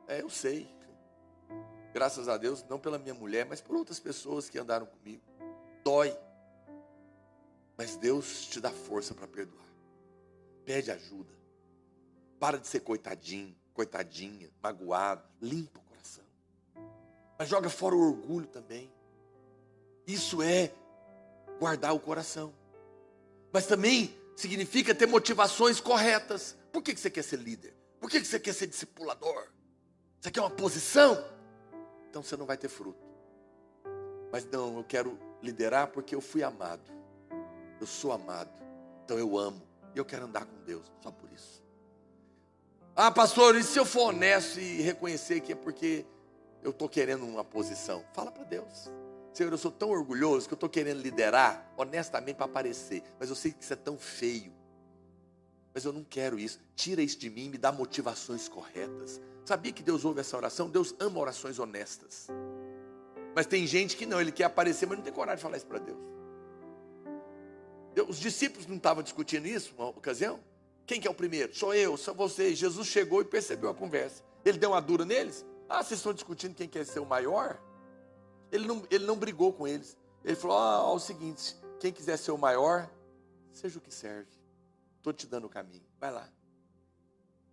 E: Eu sei. Graças a Deus, não pela minha mulher, mas por outras pessoas que andaram comigo. Dói. Mas Deus te dá força para perdoar. Pede ajuda. Para de ser coitadinho, coitadinha, magoado. Limpa o coração. Mas joga fora o orgulho também. Isso é guardar o coração. Mas também significa ter motivações corretas. Por que você quer ser líder? Por que você quer ser discipulador? Você quer uma posição? Então você não vai ter fruto. Mas não, eu quero liderar porque eu fui amado. Eu sou amado. Então eu amo. E eu quero andar com Deus. Só por isso. Ah, pastor, e se eu for honesto e reconhecer que é porque eu estou querendo uma posição? Fala para Deus. Senhor, eu sou tão orgulhoso que eu estou querendo liderar, honestamente, para aparecer. Mas eu sei que isso é tão feio. Mas eu não quero isso. Tira isso de mim e me dá motivações corretas. Sabia que Deus ouve essa oração? Deus ama orações honestas. Mas tem gente que não, ele quer aparecer, mas não tem coragem de falar isso para Deus. Os discípulos não estavam discutindo isso uma ocasião? Quem que é o primeiro? Sou eu, sou você. Jesus chegou e percebeu a conversa. Ele deu uma dura neles. Ah, vocês estão discutindo quem quer ser o maior? Ele não brigou com eles. Ele falou: é o seguinte, quem quiser ser o maior, seja o que serve. Estou te dando o caminho, vai lá.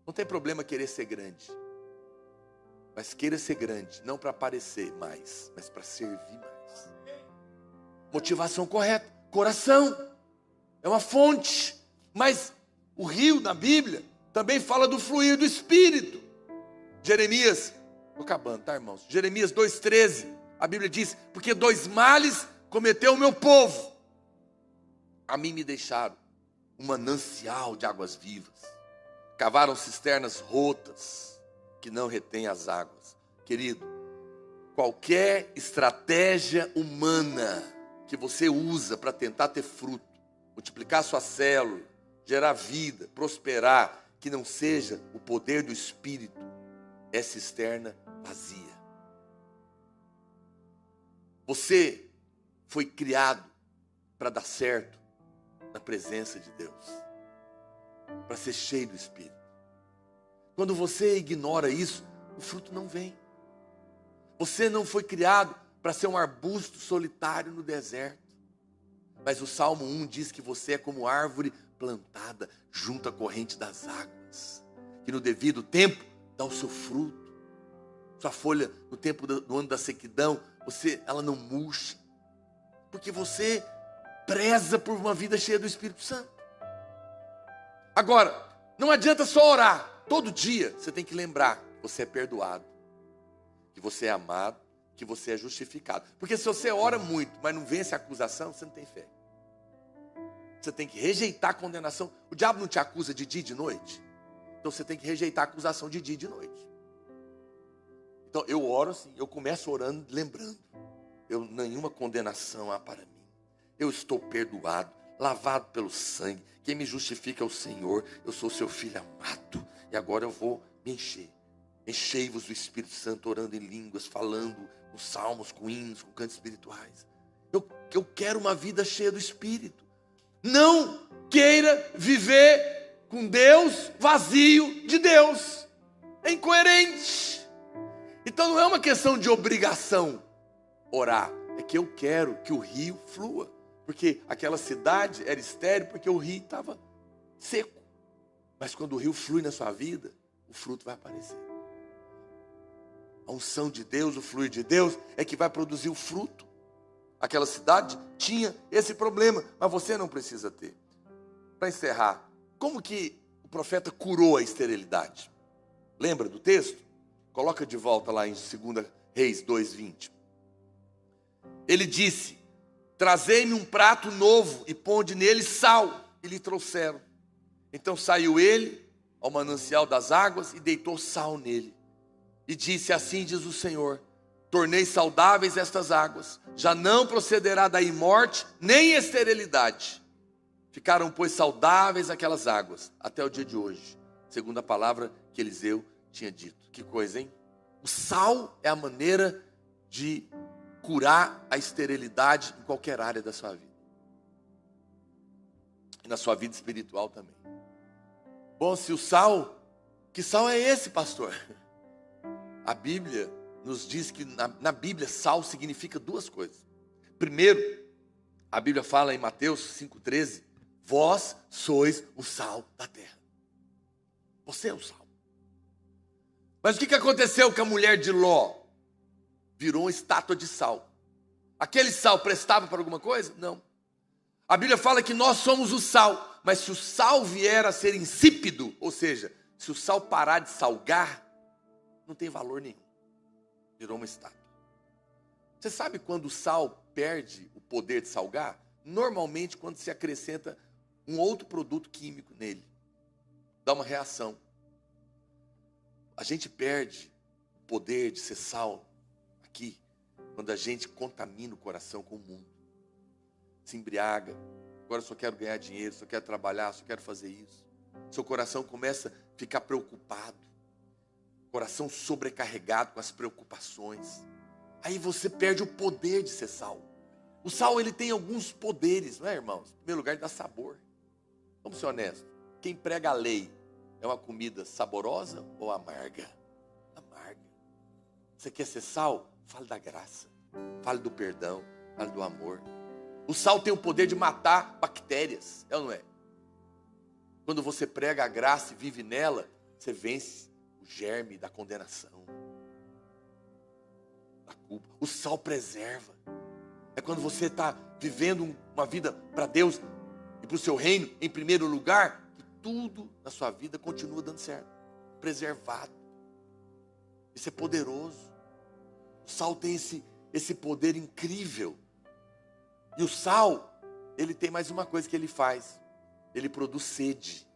E: Não tem problema querer ser grande. Mas queira ser grande, não para aparecer mais, mas para servir mais. Motivação correta. Coração é uma fonte. Mas o rio na Bíblia também fala do fluir do Espírito. Jeremias, estou acabando, tá, irmãos? Jeremias 2,13. A Bíblia diz: porque 2 males cometeu o meu povo. A mim me deixaram um manancial de águas vivas. Cavaram cisternas rotas que não retêm as águas. Querido, qualquer estratégia humana que você usa para tentar ter fruto, multiplicar sua célula, gerar vida, prosperar, que não seja o poder do Espírito, é cisterna vazia. Você foi criado para dar certo na presença de Deus, para ser cheio do Espírito. Quando você ignora isso, o fruto não vem. Você não foi criado para ser um arbusto solitário no deserto. Mas o Salmo 1 diz que você é como árvore plantada junto à corrente das águas, que no devido tempo dá o seu fruto. Sua folha no tempo do ano da sequidão, ela não murcha, porque você preza por uma vida cheia do Espírito Santo. Agora, não adianta só orar. Todo dia você tem que lembrar que você é perdoado, que você é amado, que você é justificado. Porque se você ora muito, mas não vence a acusação, você não tem fé. Você tem que rejeitar a condenação. O diabo não te acusa de dia e de noite? Então você tem que rejeitar a acusação de dia e de noite. Então eu oro assim, eu começo orando, lembrando. Nenhuma condenação há para mim. Eu estou perdoado, lavado pelo sangue. Quem me justifica é o Senhor. Eu sou seu filho amado. E agora eu vou me encher. Enchei-vos do Espírito Santo, orando em línguas, falando com salmos, com hinos, com cantos espirituais. Eu quero uma vida cheia do Espírito. Não queira viver com Deus vazio de Deus. É incoerente. Então não é uma questão de obrigação orar. É que eu quero que o rio flua. Porque aquela cidade era estéril porque o rio estava seco. Mas quando o rio flui na sua vida, o fruto vai aparecer. A unção de Deus, o fluir de Deus é que vai produzir o fruto. Aquela cidade tinha esse problema, mas você não precisa ter. Para encerrar, como que o profeta curou a esterilidade? Lembra do texto? Coloca de volta lá em 2 Reis 2:20. Ele disse: trazei-me um prato novo e ponde nele sal. E lhe trouxeram. Então saiu ele ao manancial das águas e deitou sal nele. E disse: assim diz o Senhor, tornei saudáveis estas águas, já não procederá daí morte, nem esterilidade. Ficaram, pois, saudáveis aquelas águas, até o dia de hoje, segundo a palavra que Eliseu tinha dito. Que coisa, hein? O sal é a maneira de curar a esterilidade em qualquer área da sua vida. E na sua vida espiritual também. Bom, se o sal, que sal é esse, pastor? A Bíblia nos diz que na Bíblia sal significa duas coisas. Primeiro, a Bíblia fala em Mateus 5,13, vós sois o sal da terra. Você é o sal. Mas o que aconteceu com a mulher de Ló? Virou uma estátua de sal. Aquele sal prestava para alguma coisa? Não. A Bíblia fala que nós somos o sal, mas se o sal vier a ser insípido, ou seja, se o sal parar de salgar, não tem valor nenhum. Virou uma estátua. Você sabe quando o sal perde o poder de salgar? Normalmente quando se acrescenta um outro produto químico nele. Dá uma reação. A gente perde o poder de ser sal aqui quando a gente contamina o coração com o mundo. Se embriaga. Agora eu só quero ganhar dinheiro, só quero trabalhar, só quero fazer isso. Seu coração começa a ficar preocupado. Coração sobrecarregado com as preocupações. Aí você perde o poder de ser sal. O sal, ele tem alguns poderes, não é, irmãos? Em primeiro lugar, ele dá sabor. Vamos ser honestos. Quem prega a lei é uma comida saborosa ou amarga? Amarga. Você quer ser sal? Fale da graça. Fale do perdão. Fale do amor. O sal tem o poder de matar bactérias, é ou não é? Quando você prega a graça e vive nela, você vence o germe da condenação, da culpa. O sal preserva. É quando você está vivendo uma vida para Deus e para o seu reino, em primeiro lugar, que tudo na sua vida continua dando certo. Preservado. Isso é poderoso. O sal tem esse poder incrível. E o sal, ele tem mais uma coisa que ele faz. Ele produz sede.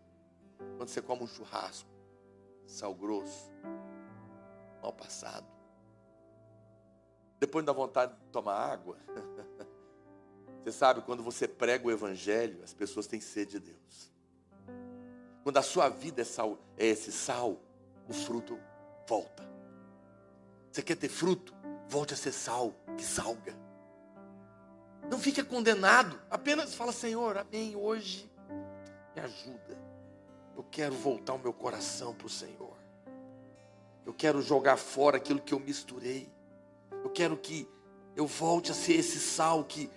E: Quando você come um churrasco, sal grosso, mal passado. Depois dá vontade de tomar água. Você sabe, quando você prega o evangelho, as pessoas têm sede de Deus. Quando a sua vida é esse sal, o fruto volta. Você quer ter fruto? Volte a ser sal, que salga. Não fique condenado, apenas fala: Senhor, amém, hoje me ajuda. Eu quero voltar o meu coração para o Senhor. Eu quero jogar fora aquilo que eu misturei. Eu quero que eu volte a ser esse sal que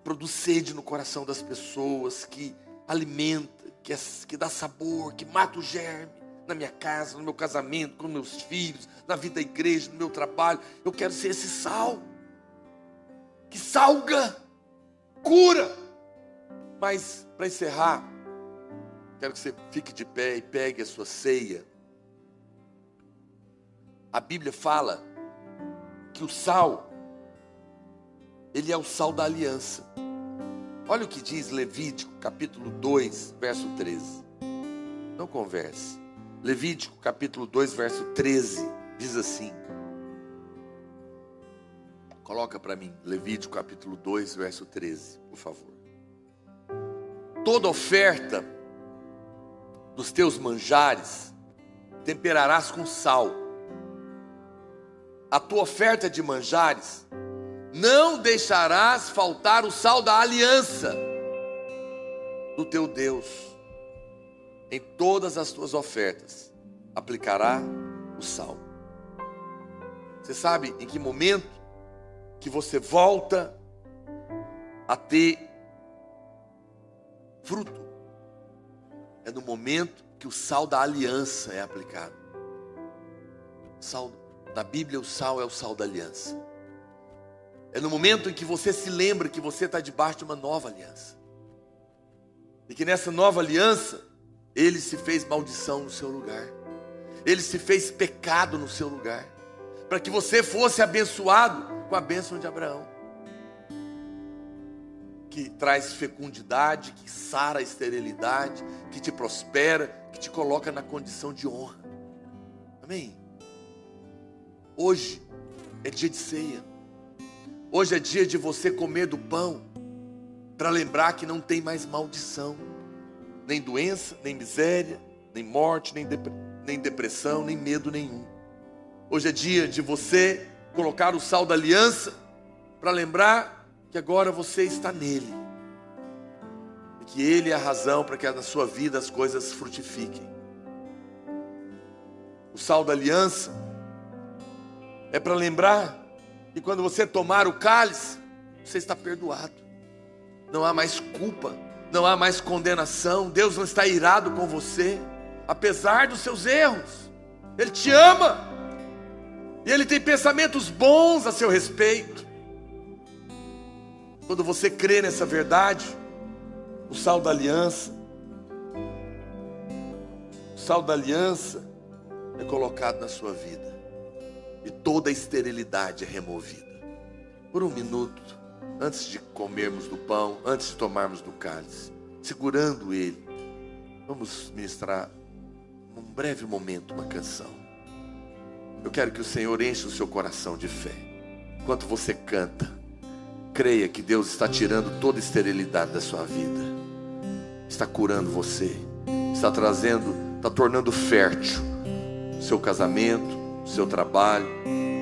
E: produz sede no coração das pessoas, que alimenta, que dá sabor, que mata o germe na minha casa, no meu casamento, com meus filhos, na vida da igreja, no meu trabalho. Eu quero ser esse sal que salga, cura. Mas para encerrar, quero que você fique de pé e pegue a sua ceia. A Bíblia fala que o sal, ele é o sal da aliança. Olha o que diz Levítico, capítulo 2, verso 13. Não converse. Levítico, capítulo 2, verso 13, diz assim. Coloca para mim, Levítico, capítulo 2, verso 13, por favor. Toda oferta dos teus manjares temperarás com sal. A tua oferta de manjares não deixarás faltar o sal da aliança do teu Deus. Em todas as tuas ofertas aplicará o sal. Você sabe em que momento que você volta a ter fruto? É no momento que o sal da aliança é aplicado. Na Bíblia o sal é o sal da aliança. É no momento em que você se lembra que você está debaixo de uma nova aliança. E que nessa nova aliança, Ele se fez maldição no seu lugar. Ele se fez pecado no seu lugar. Para que você fosse abençoado com a bênção de Abraão. Que traz fecundidade, que sara a esterilidade, que te prospera, que te coloca na condição de honra. Amém? Hoje é dia de ceia. Hoje é dia de você comer do pão, para lembrar que não tem mais maldição, nem doença, nem miséria, nem morte, nem depressão, nem medo nenhum. Hoje é dia de você colocar o sal da aliança, para lembrar que agora você está nele, e que Ele é a razão para que na sua vida as coisas frutifiquem. O sal da aliança é para lembrar que quando você tomar o cálice, você está perdoado. Não há mais culpa, não há mais condenação. Deus não está irado com você, apesar dos seus erros. Ele te ama, e Ele tem pensamentos bons a seu respeito. Quando você crê nessa verdade, o sal da aliança é colocado na sua vida. E toda a esterilidade é removida. Por um minuto, antes de comermos do pão, antes de tomarmos do cálice, segurando ele, vamos ministrar num breve momento uma canção. Eu quero que o Senhor enche o seu coração de fé. Enquanto você canta, creia que Deus está tirando toda a esterilidade da sua vida. Está curando você. Está tornando fértil o seu casamento, seu trabalho,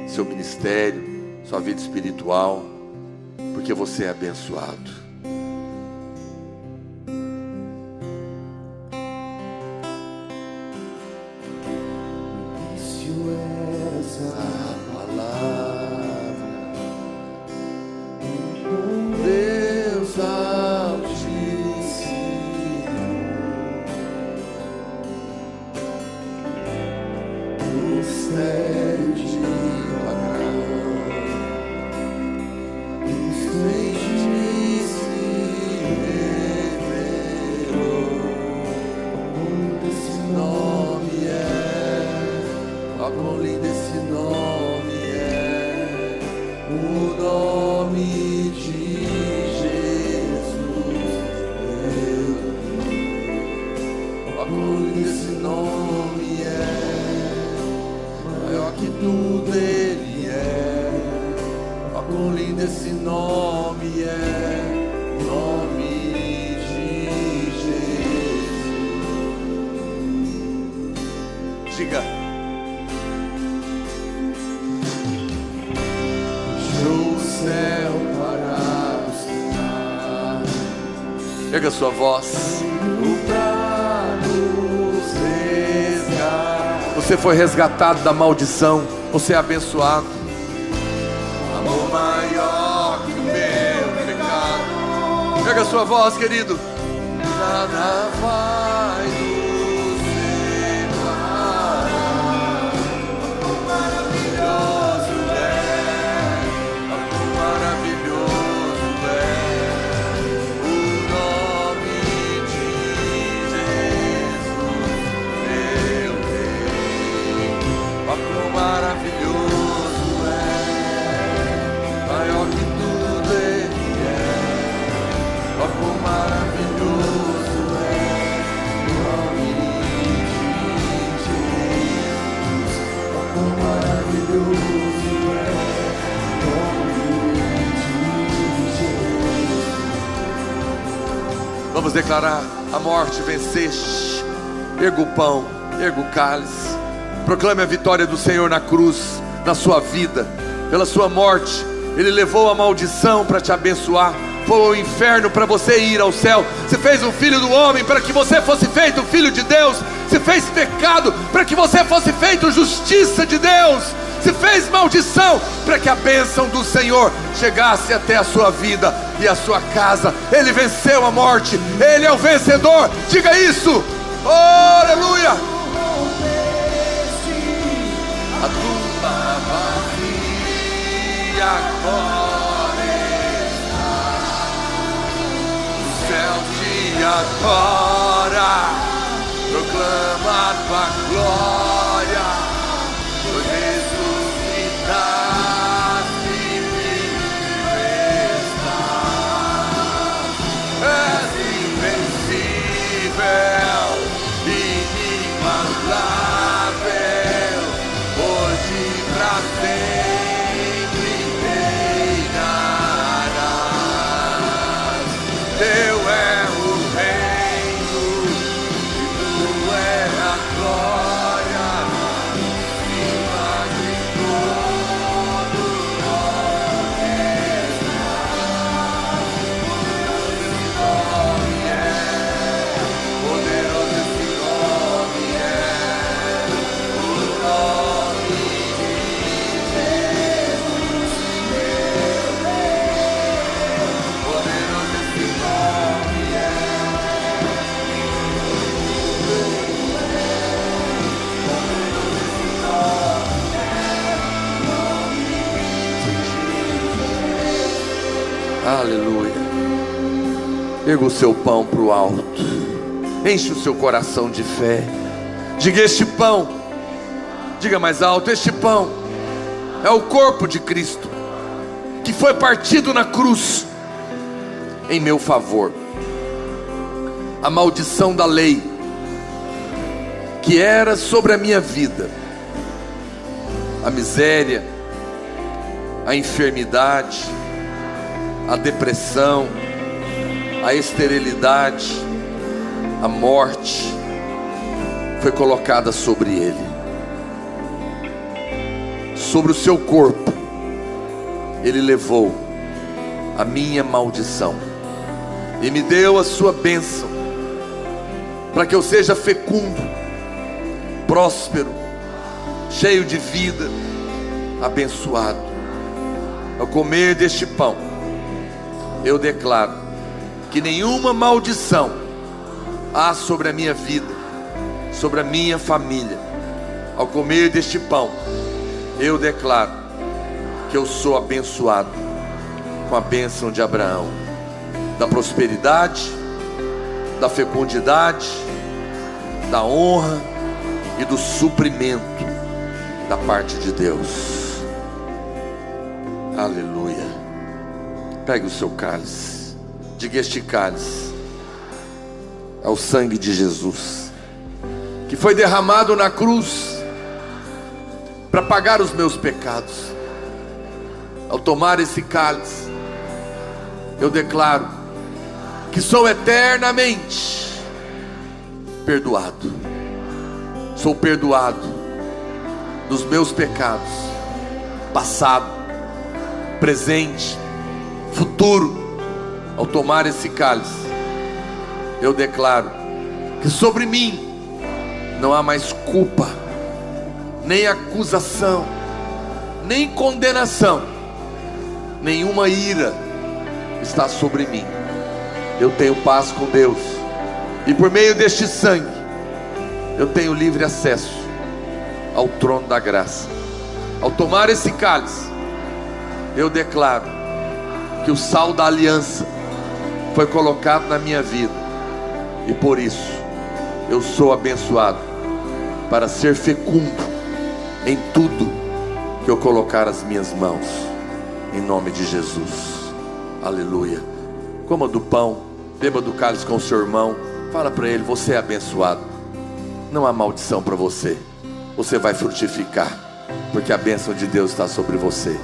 E: seu ministério, sua vida espiritual, porque você é abençoado. Isso é essa palavra, Deus Altíssimo, mistério de tua graça, Cristo em ti se revelou. Esse nome ó quão lindo esse nome é, o nome de Jesus. Ó quão lindo esse nome maior que tudo Ele é. Ó quão lindo esse nome é, o nome de Jesus. Diga. Deixou o céu para buscar. Pega a sua voz. Você foi resgatado da maldição. Você é abençoado. Amor maior que o meu pecado. Erga a sua voz, querido. Nada vai nos separar. Quão maravilhoso é, quão maravilhoso é o nome de Jesus, meu Rei. Quão maravilhoso é, maior que tudo Ele é. Quão maravilhoso é o nome de Jesus. Quão maravilhoso é o nome de Jesus. Vamos declarar: a morte venceste. Erga o pão, erga o cálice. Proclame a vitória do Senhor na cruz, na sua vida. Pela sua morte, Ele levou a maldição para te abençoar. Foi ao inferno para você ir ao céu. Você fez um filho do homem para que você fosse feito filho de Deus. Você fez pecado para que você fosse feito justiça de Deus. Você fez maldição para que a bênção do Senhor chegasse até a sua vida e a sua casa. Ele venceu a morte. Ele é o vencedor. Diga isso. Oh, aleluia. A tumba vazia agora está. O céu te adora, proclama a tua glória, pois ressuscitaste e vive estás. És invencível, inigualável, hoje pra sempre reinarás. Teu é o reino, e tu é a glória, acima de todo nome está. Poderoso esse nome é, o nome de Jesus, meu Deus. Poderoso esse nome é. Aleluia. Erga o seu pão para o alto. Enche o seu coração de fé. Diga: este pão, diga mais alto: este pão é o corpo de Cristo, que foi partido na cruz em meu favor. A maldição da lei que era sobre a minha vida, a miséria, a enfermidade, a depressão, a esterilidade, a morte, foi colocada sobre ele, sobre o seu corpo. Ele levou a minha maldição e me deu a sua bênção, para que eu seja fecundo, próspero, cheio de vida, abençoado. Ao comer deste pão, eu declaro que nenhuma maldição há sobre a minha vida, sobre a minha família. Ao comer deste pão, eu declaro que eu sou abençoado com a bênção de Abraão, da prosperidade, da fecundidade, da honra e do suprimento da parte de Deus. Aleluia. Pegue o seu cálice. Diga: este cálice é o sangue de Jesus, que foi derramado na cruz para pagar os meus pecados. Ao tomar esse cálice, eu declaro que sou eternamente perdoado. Sou perdoado dos meus pecados, passado, presente, futuro. Ao tomar esse cálice, eu declaro que sobre mim não há mais culpa, nem acusação, nem condenação. Nenhuma ira está sobre mim. eu tenho paz com Deus. E por meio deste sangue, eu tenho livre acesso ao trono da graça. Ao tomar esse cálice, eu declaro que o sal da aliança foi colocado na minha vida. E por isso, eu sou abençoado para ser fecundo em tudo que eu colocar as minhas mãos. Em nome de Jesus. Aleluia. Coma do pão, beba do cálice com o seu irmão. Fala para ele: você é abençoado. Não há maldição para você. Você vai frutificar, porque a bênção de Deus está sobre você.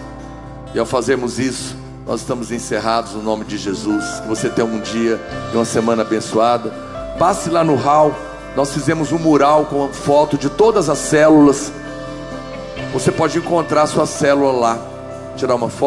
E: E ao fazermos isso, nós estamos encerrados no nome de Jesus. Que você tenha um dia e uma semana abençoada. Passe lá no hall. Nós fizemos um mural com foto de todas as células. Você pode encontrar a sua célula lá, tirar uma foto.